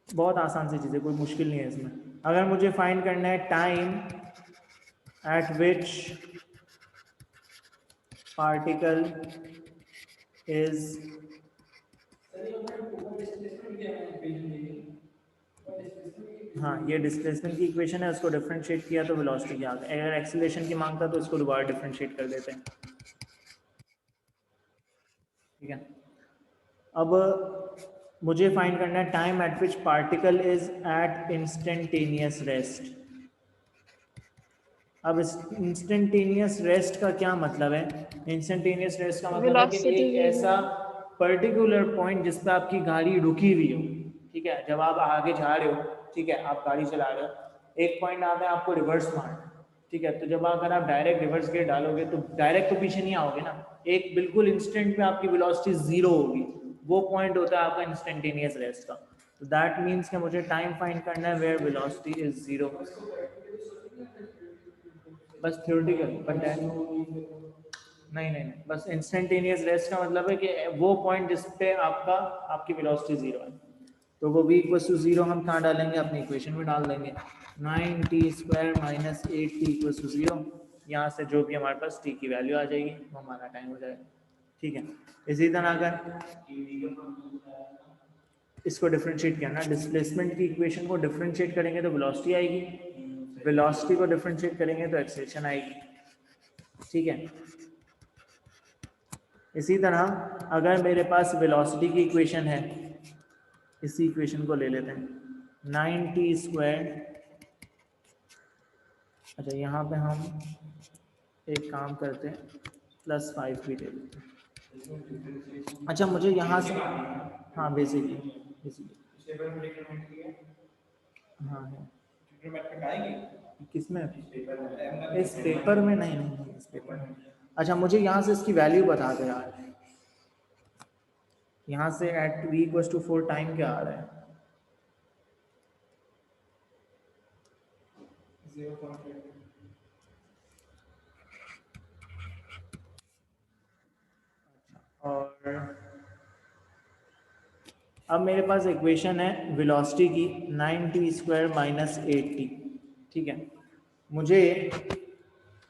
बहुत आसान सी चीज़ है, कोई मुश्किल नहीं है इसमें। अगर मुझे फाइंड करना है time at which particle is, हाँ ये डिस्प्लेसमेंट की इक्वेशन है, उसको डिफरेंशिएट किया तो वेलोसिटी आ गया। अगर एक्सीलरेशन की मांगता तो इसको दोबारा डिफरेंशिएट कर देते हैं। ठीक है, अब मुझे फाइंड करना है time at which particle is at instantaneous rest. अब इंस्टेंटेनियस रेस्ट का क्या मतलब है? इंस्टेंटेनियस रेस्ट का मतलब है कि एक ऐसा पर्टिकुलर पॉइंट जिस पे आपकी गाड़ी रुकी हुई हो। ठीक है, जब आप आगे जा रहे हो, ठीक है, आप गाड़ी चला रहे हो, एक पॉइंट आता है आपको रिवर्स मारना। ठीक है, तो जब अगर आप डायरेक्ट रिवर्स गियर डालोगे तो डायरेक्ट तो पीछे नहीं आओगे ना, एक बिल्कुल इंस्टेंट में आपकी वेलोसिटी 0 होगी। वो पॉइंट होता है आपका इंस्टेंटेनियस रेस्ट का। तो दैट मीन्स कि मुझे टाइम फाइंड करना है वेयर वेलोसिटी इज 0। बस थ्योरेटिकल, बट नहीं, बस इंस्टेंटेनियस रेस्ट का मतलब है कि वो पॉइंट जिस पे आपकी वेलोसिटी 0 है, तो वो v इक्वल टू 0 हम कहाँ डालेंगे, अपनी इक्वेशन में डाल देंगे। 9t² minus 8t equal to 0। यहाँ से जो भी हमारे पास t की वैल्यू आ जाएगी वो हमारा टाइम हो जाएगा। ठीक है, इसी तरह अगर इसको डिफरेंशिएट किया ना, डिस्प्लेसमेंट की इक्वेशन को डिफरेंशिएट करेंगे तो वेलोसिटी आएगी, वेलोसिटी को डिफरेंशिएट करेंगे तो एक्सेलरेशन आएगी। ठीक है, इसी तरह अगर मेरे पास वेलोसिटी की इक्वेशन है, इसी इक्वेशन को ले लेते हैं, 9t²। अच्छा, यहाँ पे हम एक काम करते हैं, +5 भी ले लेते हैं। अच्छा, मुझे यहाँ से, हाँ बेसिकली हाँ है किसमें, इस पेपर में नहीं, इस पेपर में। अच्छा, मुझे यहाँ से इसकी वैल्यू बता दो यार, यहाँ से at v equals to 4 time क्या आ रहा है। 0.8। और अब मेरे पास इक्वेशन है वेलोसिटी की 9t² माइनस 8t। ठीक है, मुझे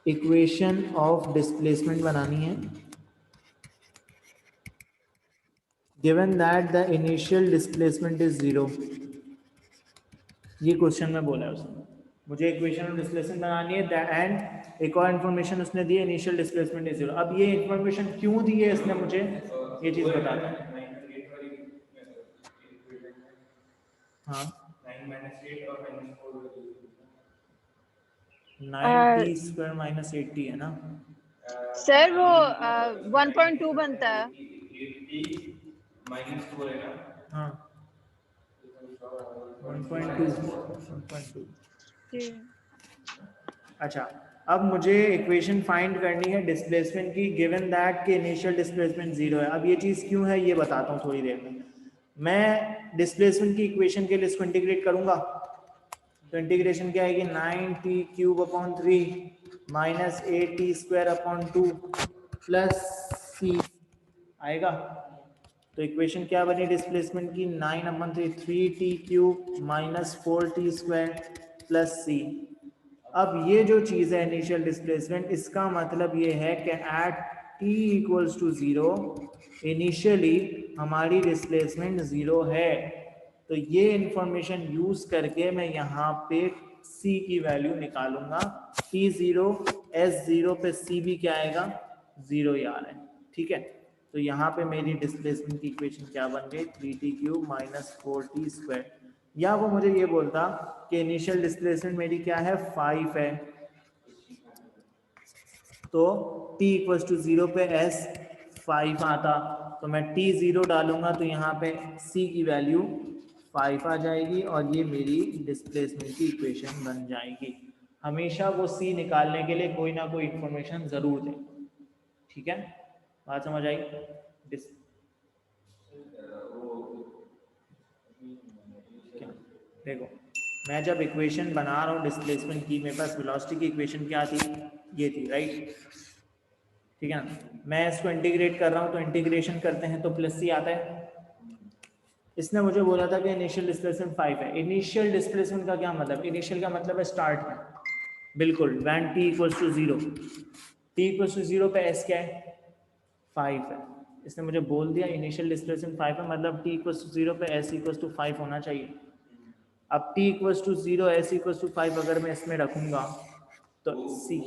इक्वेशन ऑफ डिस्प्लेसमेंट बनानी है given that the initial displacement is 0। ये क्वेश्चन में बोला है उसने, मुझे इक्वेशन ऑफ डिस्प्लेसमेंट बनानी है एंड एक और इन्फॉर्मेशन उसने दी है, इनिशियल डिस्प्लेसमेंट इज 0। अब ये इन्फॉर्मेशन क्यों दी है इसने मुझे, ये चीज़ बताता है। हाँ, 9t² माइनस 8t है ना सर, वो 1.2 बनता है। -4 है ना। हाँ, 1.2। अच्छा, अब मुझे इक्वेशन फाइंड करनी है डिस्प्लेसमेंट की गिवन दैट के इनिशियल डिस्प्लेसमेंट 0 है। अब ये चीज़ क्यों है ये बताता हूँ थोड़ी देर में। मैं डिस्प्लेसमेंट की इक्वेशन के लिए इसको इंटीग्रेट करूंगा, तो इंटीग्रेशन क्या आएगी, 9t³ माइनस 8t² 2 +c आएगा। तो इक्वेशन क्या बनी डिस्प्लेसमेंट की, 9/3 3t³ माइनस 4t² +c। अब ये जो चीज़ है इनिशियल डिस्प्लेसमेंट, इसका मतलब ये है कि at t equals to 0 initially हमारी डिस्प्लेसमेंट 0 है। तो ये इंफॉर्मेशन यूज करके मैं यहाँ पे c की वैल्यू निकालूंगा। t0 s0 पे c भी क्या आएगा, 0 ही आ रहा है। ठीक है, तो यहाँ पे मेरी डिस्प्लेसमेंट की इक्वेशन क्या बन गई, 3t³ माइनस 4t²। या वो मुझे ये बोलता कि इनिशियल डिस्प्लेसमेंट मेरी क्या है, 5 है, तो t इक्वल्स टू 0 पे s 5 आता, तो मैं t0 डालूंगा तो यहाँ पे c की वैल्यू 5 आ जाएगी और ये मेरी डिस्प्लेसमेंट की इक्वेशन बन जाएगी। हमेशा वो c निकालने के लिए कोई ना कोई इंफॉर्मेशन जरूर दें। ठीक है, बात समझ आई। देखो, मैं जब इक्वेशन बना रहा हूँ डिस्प्लेसमेंट की, मेरे पास वेलोसिटी की इक्वेशन क्या थी, ये थी, राइट। ठीक है ना, मैं इसको इंटीग्रेट कर रहा हूँ, तो इंटीग्रेशन करते हैं तो +c आता है। इसने मुझे बोला था कि इनिशियल डिस्प्लेसमेंट 5 है। इनिशियल डिस्प्लेसमेंट का क्या मतलब, इनिशियल का मतलब है स्टार्ट में, बिल्कुल when t equals to 0। t equals to 0 पे s क्या है, 5 है। इसने मुझे बोल दिया इनिशियल डिस्प्लेसमेंट 5 है, मतलब t इक्वल्स टू 0 पे s इक्वल्स टू 5 होना चाहिए। अब t equals to 0 s equals to 5 अगर मैं इसमें रखूंगा तो c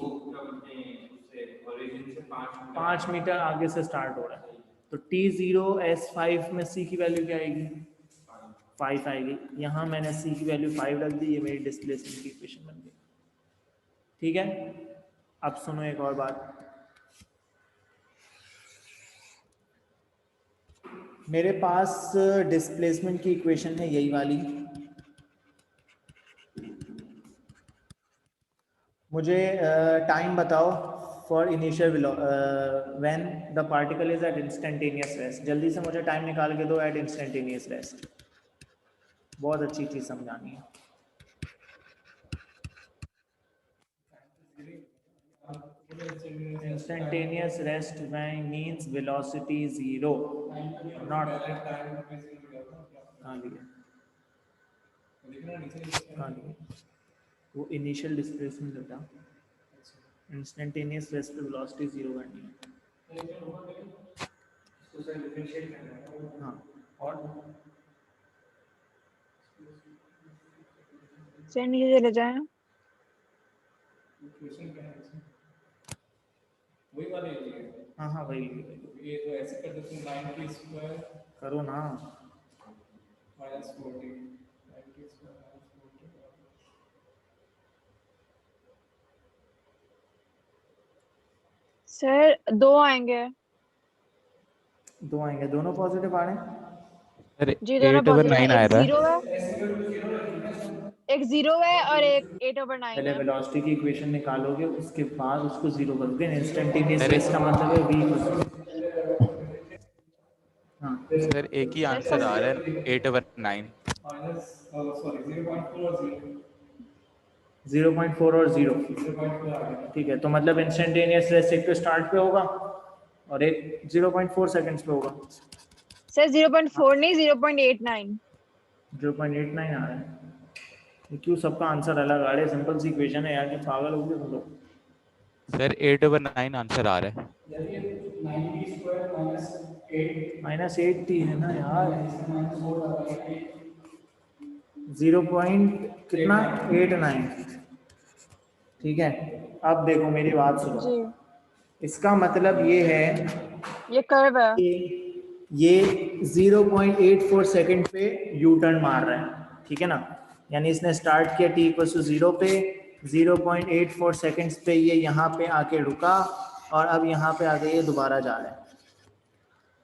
5 मीटर आगे से स्टार्ट हो रहा है, तो t0 s5 में c की वैल्यू क्या आएगी, 5 आएगी। यहाँ मैंने c की वैल्यू 5 रख दी, ये मेरी डिस्प्लेसमेंट की इक्वेशन बन गई। ठीक है, अब सुनो एक और बात, मेरे पास डिस्प्लेसमेंट की इक्वेशन है यही वाली। मुझे टाइम बताओ for initial when the particle is at instantaneous rest. जल्दी से मुझे टाइम निकाल के दो एट इंस्टेंटेनियस रेस्ट। बहुत अच्छी चीज समझानी है। Instantaneous rest means velocity zero, not कहाँ लिया वो इनिशियल डिस्प्लेसमेंट होता। इंस्टेंटेनियस रेस्ट पे वेलोसिटी जीरो करनी है। हाँ और सर नीचे चले जाए। वही वाले हाँ हाँ वही ये तो ऐसे कर देते हैं 9t स्क्वायर करो ना। Minus 40 9t square minus 40। Sir दो आएंगे। दो आएंगे, दोनों पॉजिटिव आ रहे हैं। सर जी दोनों 8/9 पॉजिटिव है। आ एक रहा है। जीरो है, एक जीरो है और एक 8/9 पहले है। वेलोसिटी की इक्वेशन निकालोगे, उसके बाद उसको जीरो करोगे। इंस्टेंटेनियस अरे। रेस्ट का मतलब है v। हाँ सर एक ही आंसर आ रहा है 8/9। माइनस सॉरी 0.4 और 0.4 और 0। 0.4 आ गया। ठीक है, तो मतलब इंस्टेंटेनियस रेस्ट एक तो स्टार्ट पे होगा और एक 0.4 सेकंड्स पे होगा। सर 0.4 नहीं 0.89। 0.89 आ रहा है। ये क्यों सबका आंसर अलग आ रहा है? सिंपल सी इक्वेशन है यार, कि पागल हो गए तुम लोग। सर 8/9 आंसर आ रहा है। -8 थी है ना यार। 0 कितना 89। ठीक है, अब देखो मेरी बात सुनो। जी इसका मतलब ये है ये कर्व है। कि ये 0.84 सेकंड पे यू टर्न मार रहा है। ठीक है ना, यानी इसने स्टार्ट किया t=0 पे, 0.84 सेकंड्स पे ये यहाँ पे आके रुका और अब यहाँ पे आके ये दोबारा जा रहा है।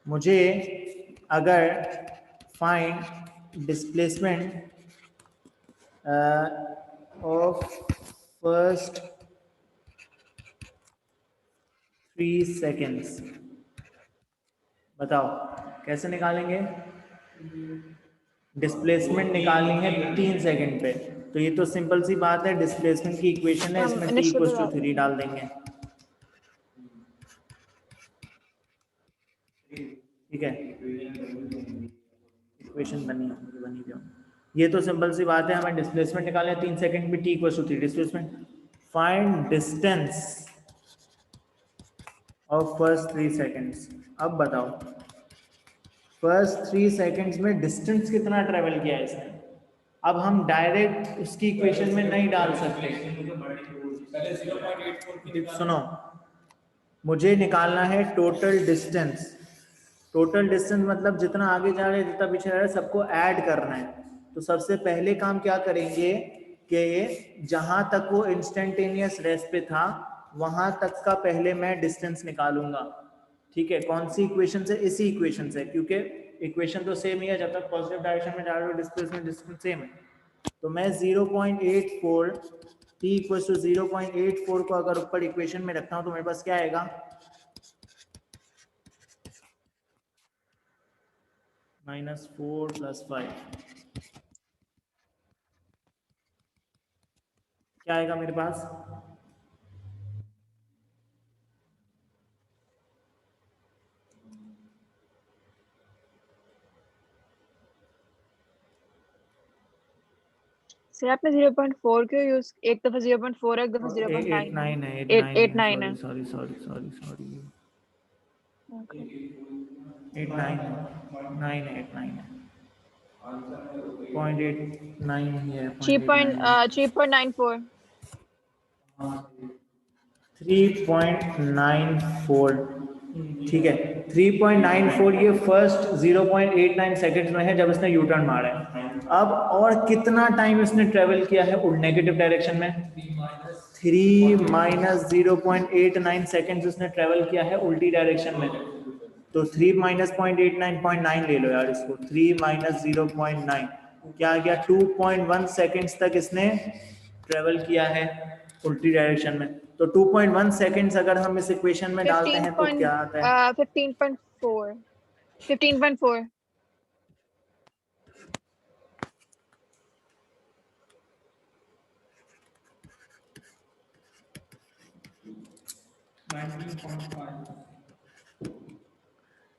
मुझे अगर find displacement of first 3 seconds, बताओ कैसे निकालेंगे? डिस्प्लेसमेंट निकालनी है 3 सेकंड पे, तो ये तो सिंपल सी बात है, डिस्प्लेसमेंट की इक्वेशन है, हम इसमें initial पे t=3 डाल देंगे। ठीक है, इक्वेशन बनी जाओ। ये तो सिंपल सी बात है, हमें डिस्प्लेसमेंट निकालना है 3 सेकंड पे, t=3 displacement. Find distance of first 3 seconds. अब बताओ फर्स्ट 3 सेकंड्स में डिस्टेंस कितना ट्रेवल किया है इसने। अब हम डायरेक्ट उसकी इक्वेशन में नहीं डाल सकते। पहले 0.84 सुनो, मुझे निकालना है टोटल डिस्टेंस। टोटल डिस्टेंस मतलब जितना आगे जा रहे हैं जितना पीछे जा रहे हैं सबको ऐड करना है। तो सबसे पहले काम क्या करेंगे कि जहां तक वो इंस्टेंटेनियस रेस्ट पे था वहां तक का पहले मैं डिस्टेंस निकालूंगा। ठीक है, कौन सी इक्वेशन से? इसी इक्वेशन से, क्योंकि इक्वेशन तो सेम ही है, जब तक पॉजिटिव डायरेक्शन में जा रहे हो डिस्प्लेसमेंट डिस्टेंस सेम है। तो मैं 0.84 t=0.84 को अगर ऊपर इक्वेशन में रखता हूं तो मेरे पास क्या आएगा? -4 + 5 क्या आएगा मेरे पास? सर आपने 0.4 क्यों यूज? एक दफा 0.4 एक दफा 0.9 89 है, 8.9 है। सॉरी 89 है 0.89 ही है 3.94 3.94। ठीक है, 3.94 ये फर्स्ट 0.89 सेकंड्स में है जब इसने यू टर्न मारा है। अब और कितना टाइम इसने ट्रेवल किया है नेगेटिव डायरेक्शन में? 3 - 0.89 सेकंड्स इसने ट्रेवल किया है उल्टी डायरेक्शन में। तो 3 - 0.89 ले लो यार इसको। 3 - 0.9 क्या आ गया? 2.1 सेकंड्स तक इसने ट्रेवल किया है उल्टी डायरेक्शन में। तो 2.1 सेकेंड्स अगर हम इस इक्वेशन में डालते हैं तो क्या आता है? 15.4 15.4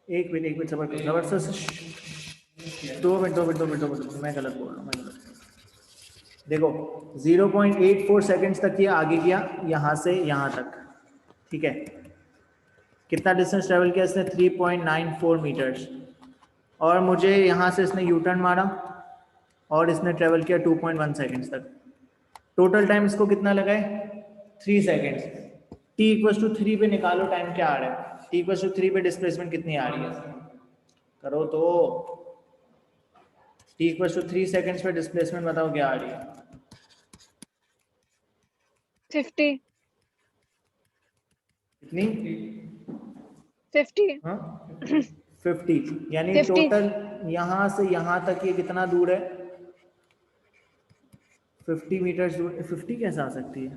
एक मिनट सबर से 2 मिनट मैं गलत बोल रहा हूँ। देखो 0.84 सेकेंड्स तक ये आगे गया यहाँ से यहाँ तक, ठीक है। कितना डिस्टेंस ट्रेवल किया इसने? 3.94 मीटर्स। और मुझे यहाँ से इसने यू टर्न मारा और इसने ट्रेवल किया 2.1 सेकेंड्स तक। टोटल टाइम इसको कितना लगा है? 3 सेकेंड्स। टी इक्वल टू 3 पे निकालो टाइम क्या आ रहा है? टी इक्वल टू 3 पे डिस्प्लेसमेंट कितनी आ रही है? करो तो। टी इक्वल टू 3 सेकेंड्स पे डिस्प्लेसमेंट बताओ क्या आ रही है? 50 कितनी? 50 हाँ 50। यानी 50 टोटल यहाँ से यहाँ तक ये कितना दूर है? 50 मीटर दूर। 50 कैसे आ सकती है?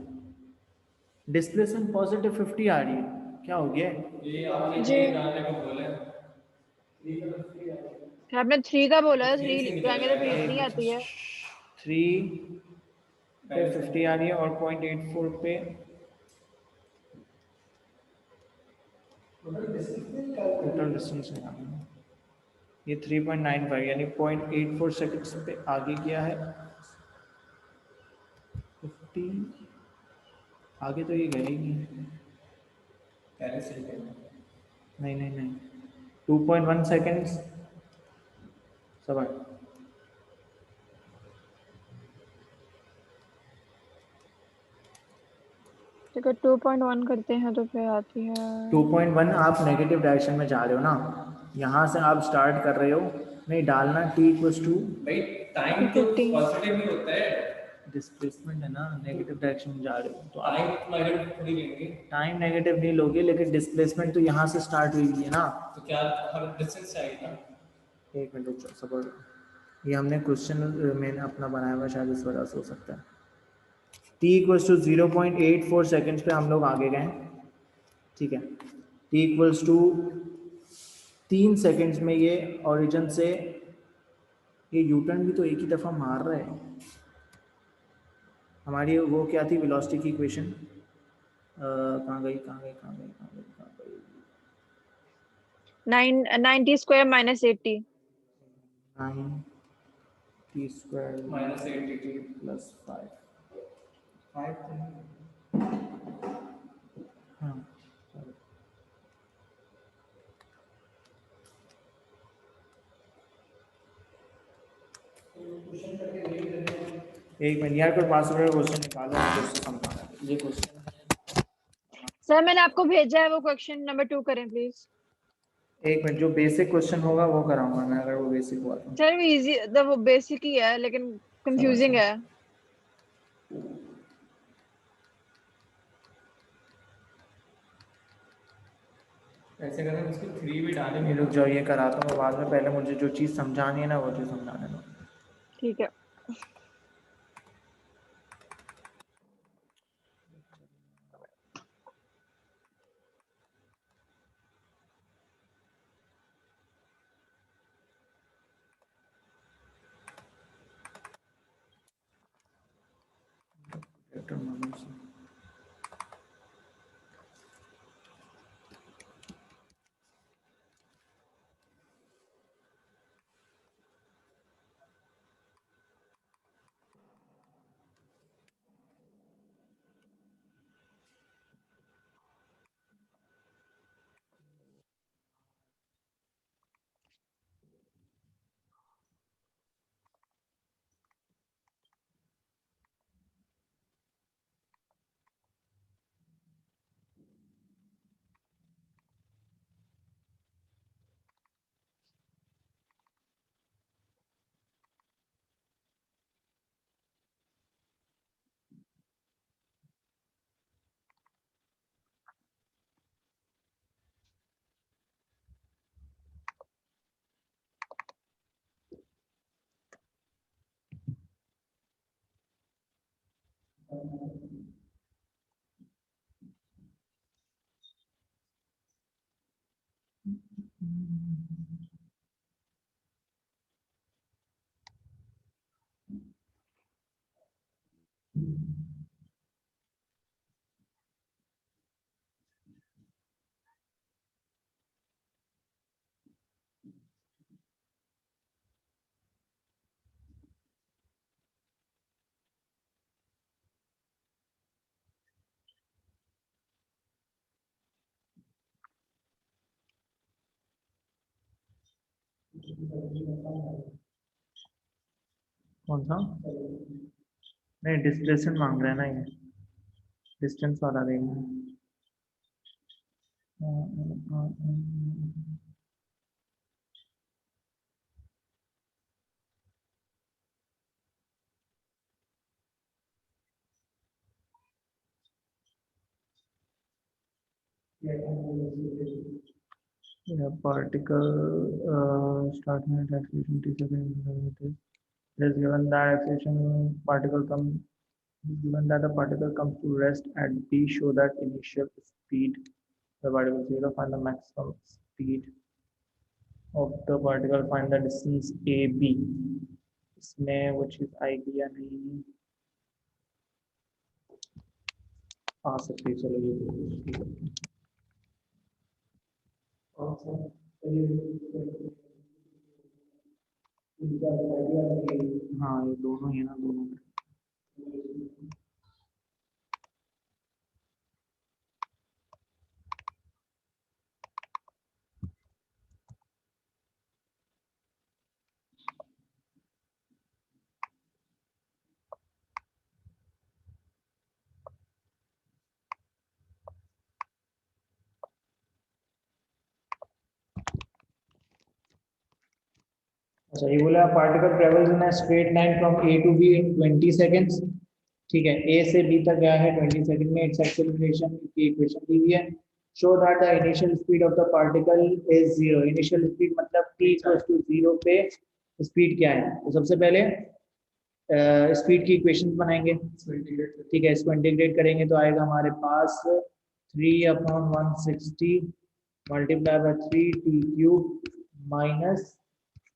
डिस्प्लेसमेंट पॉजिटिव 50 आ रही है, क्या हो गया? ये आपने जी ये डालने को बोला है। आपने 3 का बोला है, 3 से जाएंगे तो निकलेगा फिर ये। इतनी आती है। 3 पे 50 आ रही है और 0.84 पे टोटल डिस्टेंस है ये 3.95 यानी 0.84 सेकेंड्स पे आगे किया है। 50 आगे तो ये गया ही नहीं। पहले से ही कहना। नहीं 2.1 सेकेंड्स सवाल। देखो 2.1 करते हैं तो फिर आती है 2.1 आप नेगेटिव डायरेक्शन में जा रहे हो ना, यहाँ से आप स्टार्ट कर रहे हो। नहीं डालना टी इक्वल्स टू भाई टाइम तो 250 पॉजिटिव ही होता है। डिस्प्लेसमेंट है ना, नेगेटिव डायरेक्शन में जा रहे हो तो टाइम आप नेगेटिव थोड़ी लेंगे। टाइम नेगेटिव नहीं लोगे, लेकिन डिस्प्लेसमेंट तो यहाँ से स्टार्ट हुई है ना। तो क्या हर डिस्टेंस आएगी ना। एक मिनट रुक जाओ सबर। ये हमने क्वेश्चन मैंने अपना बनाया हुआ, शायद इस वजह से हो सकता है। टी इक्वल्स टू 0.84 सेकेंड्स पे हम लोग आगे गए, ठीक है। टी इक्वल्स टू 3 सेकेंड्स में ये ओरिजिन से ये यूटर्न भी तो एक ही दफ़ा मार रहा है। हमारी वो क्या थी वेलोसिटी की इक्वेशन? कहाँ गई 90 square minus 80 9 T square minus 80 plus 5 हाँ sorry। एक मिनट यार, कोई 500 का क्वेश्चन निकालो मुझे समझाना है। ये क्वेश्चन सर मैंने आपको भेजा है वो क्वेश्चन नंबर 2 करें प्लीज। एक मिनट, जो बेसिक क्वेश्चन होगा वो कराऊंगा मैं, अगर वो बेसिक हुआ तो। सर वो इजी वो बेसिक ही है लेकिन कंफ्यूजिंग है। ऐसे करें उसकी 3 भी डालेंगे। ये रुक जाओ, ये कराता हूँ बाद में, पहले मुझे जो चीज़ समझानी है ना वो चीज़ समझाने दो। ठीक है कौन सा? नहीं, डिस्प्लेसमेंट मांग रहा है ना ये, डिस्टेंस वाला देखना है। Yeah, particle starting at acceleration t seconds. It is given that acceleration particle come given that the particle comes to rest at b. Show that initial speed the particle zero. Find the maximum speed of the particle. Find the distance a b. इसमें वो चीज आएगी या नहीं आ सकती है? चलो ये देखो। हाँ, ये दोनों ही है ना, दोनों में। अच्छा, ये बोला particle travels in a straight line from A to B in 20 seconds. ठीक है, ए से बी तक गया है 20 सेकंड में। इट्स एक्सेलरेशन की इक्वेशन दी हुई है। Show that the initial speed of the particle is zero. Initial speed मतलब t इक्वल्स टू जीरो पे स्पीड क्या है? तो सबसे पहले स्पीड की इक्वेशन बनाएंगे। ठीक है, इसको इंटीग्रेट करेंगे तो आएगा हमारे पास 3/160 multiply by 3t³ minus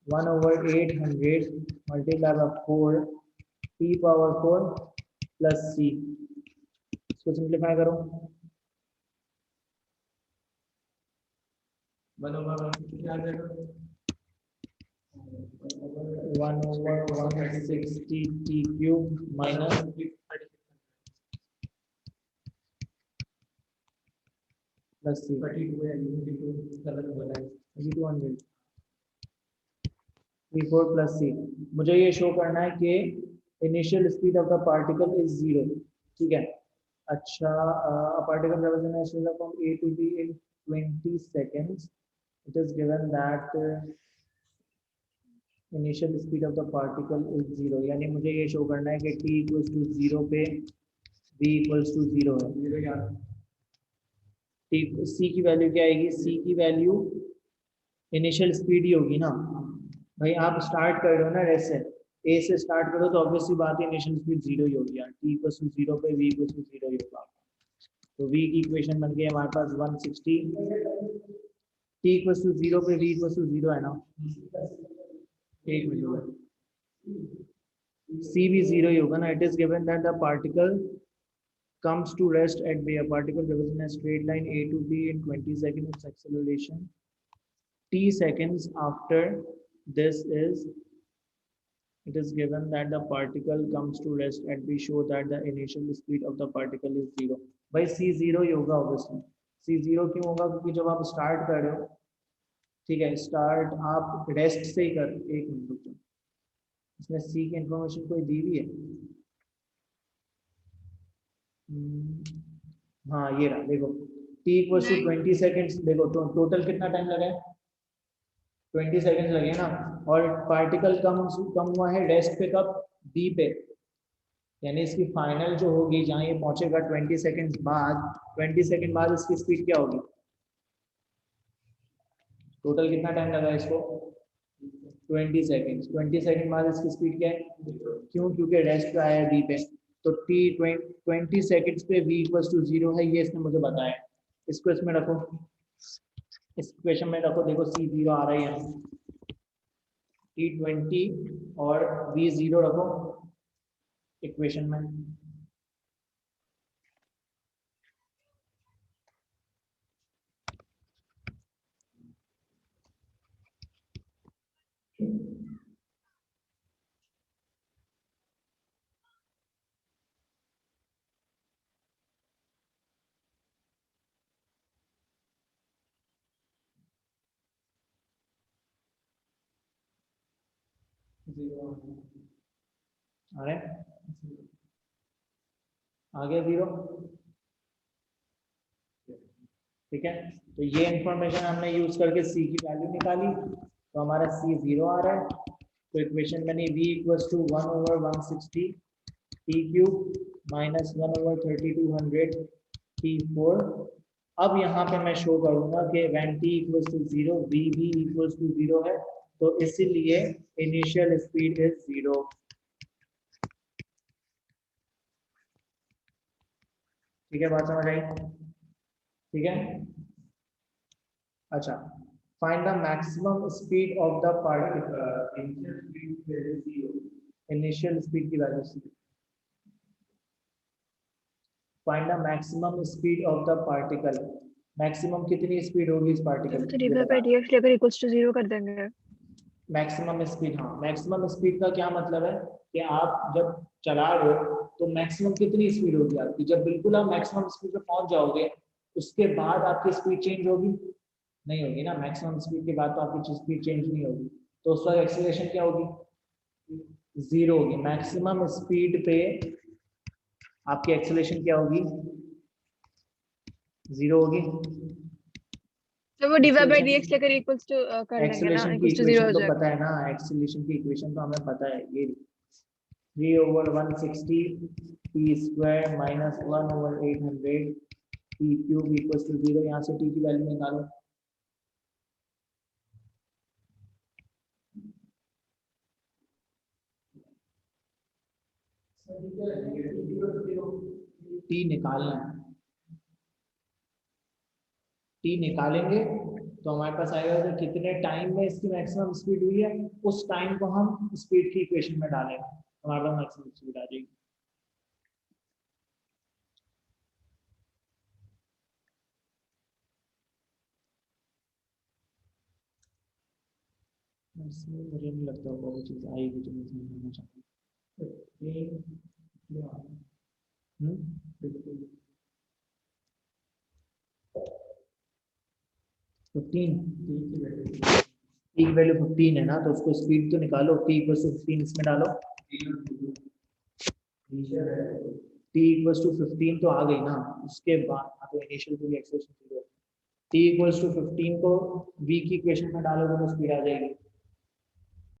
1/800 multiply by 4t⁴ plus c। इसको सिंप्लीफाई करो। 1/160t³ minus plus c 3200 t4 plus c। मुझे ये शो करना है कि initial speed of the particle is zero. ठीक है, अच्छा, particle travels in from A to B in 20 seconds. It is given that initial speed of the particle is zero। यानी मुझे ये शो करना है कि t इक्वल्स टू जीरो पे v इक्वल्स टू जीरो है। t c की value क्या आएगी? c की वैल्यू इनिशियल स्पीड ही होगी ना भाई। आप स्टार्ट कर रहे हो ना रेस से, ए से स्टार्ट करो तो ऑब्वियसली बात है इनिशियल स्पीड जीरो ही होगी यार। t इक्वल्स टू जीरो पे v इक्वल्स टू जीरो ही होगा। तो v की इक्वेशन बन गई हमारे पास 160। t इक्वल्स टू जीरो पे v इक्वल्स टू जीरो है ना। एक मिनट, c भी जीरो ही होगा ना। It is given that the particle comes to rest at B. A particle travels in a straight line A to B in 20 seconds. Its acceleration t seconds after this is, it is given that the particle comes to rest at B. Show that the initial speed of the particle is zero. भाई c zero ही होगा obviously. c zero क्यों होगा? क्योंकि जब आप start कर रहे हो, ठीक है, स्टार्ट आप रेस्ट से ही कर। एक मिनट रुको, इसमें c की इंफॉर्मेशन कोई दी हुई है? हाँ, ये रहा, देखो t इक्वल्स टू 20 सेकेंड्स। देखो तो टोटल कितना टाइम लगा है? 20 सेकेंड्स लगे ना। और पार्टिकल कम हुआ है रेस्ट पे कब? b पे। यानी इसकी फाइनल जो होगी जहाँ ये पहुंचेगा 20 सेकेंड्स बाद, 20 सेकेंड बाद इसकी स्पीड क्या होगी? टोटल कितना टाइम लगा इसको? 20 सेकेंड्स। 20 सेकेंड बाद इसकी स्पीड क्या है? क्यों? क्योंकि रेस्ट पे आया b पे। तो t 20 सेकेंड्स पे v इक्वल्स टू जीरो है, ये इसने मुझे बताया। इसको इसमें रखो, इस इक्वेशन में रखो। देखो c जीरो आ रहा है, t 20 और v जीरो रखो इक्वेशन में। आ रहा है, आ गया 0। ठीक है, तो ये इंफॉर्मेशन हमने यूज करके c की वैल्यू निकाली, तो हमारा c 0 आ रहा है। तो इक्वेशन बनी v equals to 1/160 t cube minus 1/3200 t4। अब यहाँ पे मैं शो करूंगा कि when t equals to 0 v भी इक्वल्स टू 0 है, तो इसीलिए इनिशियल स्पीड इज 0। ठीक है, बात समझ आई? ठीक है, अच्छा, find the maximum speed of the particle. Initial speed की वैल्यू सी। Find the maximum speed of the particle. Maximum कितनी स्पीड होगी इस पार्टिकल तो की? dv/dx लेकर इक्वल्स टू 0 कर देंगे। मैक्सिमम स्पीड, हाँ, मैक्सिमम स्पीड का क्या मतलब है कि आप जब चला रहे हो तो मैक्सिमम कितनी स्पीड होगी आपकी? जब बिल्कुल आप मैक्सिमम स्पीड पे पहुंच जाओगे उसके बाद आपकी स्पीड चेंज होगी? नहीं होगी ना, मैक्सिमम स्पीड के बाद तो आपकी स्पीड चेंज नहीं होगी, तो उस वक्त एक्सीलरेशन क्या होगी? 0 होगी। मैक्सिमम स्पीड पे आपकी एक्सीलरेशन क्या होगी? 0 होगी। तो वो dv/dx लेकर इक्वल्स टू कर लेंगे ना, एक्सीलरेशन की इक्वल्स टू 0 हो इक्वेशन तो जाएगा। पता है ना, एक्सीलरेशन की इक्वेशन तो हमें पता है, ये 3/160 t square minus 1/800 t cube equals to 0। यहाँ से t की वैल्यू निकालो। t निकालना है, t निकालेंगे तो हमारे पास आएगा कि कितने टाइम में इसकी मैक्सिमम स्पीड हुई है, उस टाइम को हम स्पीड की इक्वेशन में डालेंगे, हमारे पास मैक्सिमम स्पीड आ जाएगी। इसमें मुझे नहीं लगता होगा वो चीज़ आएगी जो मैं समझना चाहती हूँ। बिल्कुल 15, t की वैल्यू 15 है ना, तो उसको स्पीड तो निकालो, t इक्वल टू 15 इसमें डालो, t इक्वल टू 15 तो आ गई ना, उसके बाद हाँ तो इनिशियल को भी एक्सेलेरेशन 0 है। t इक्वल टू 15 को v की इक्वेशन में डालोगे तो स्पीड आ जाएगी।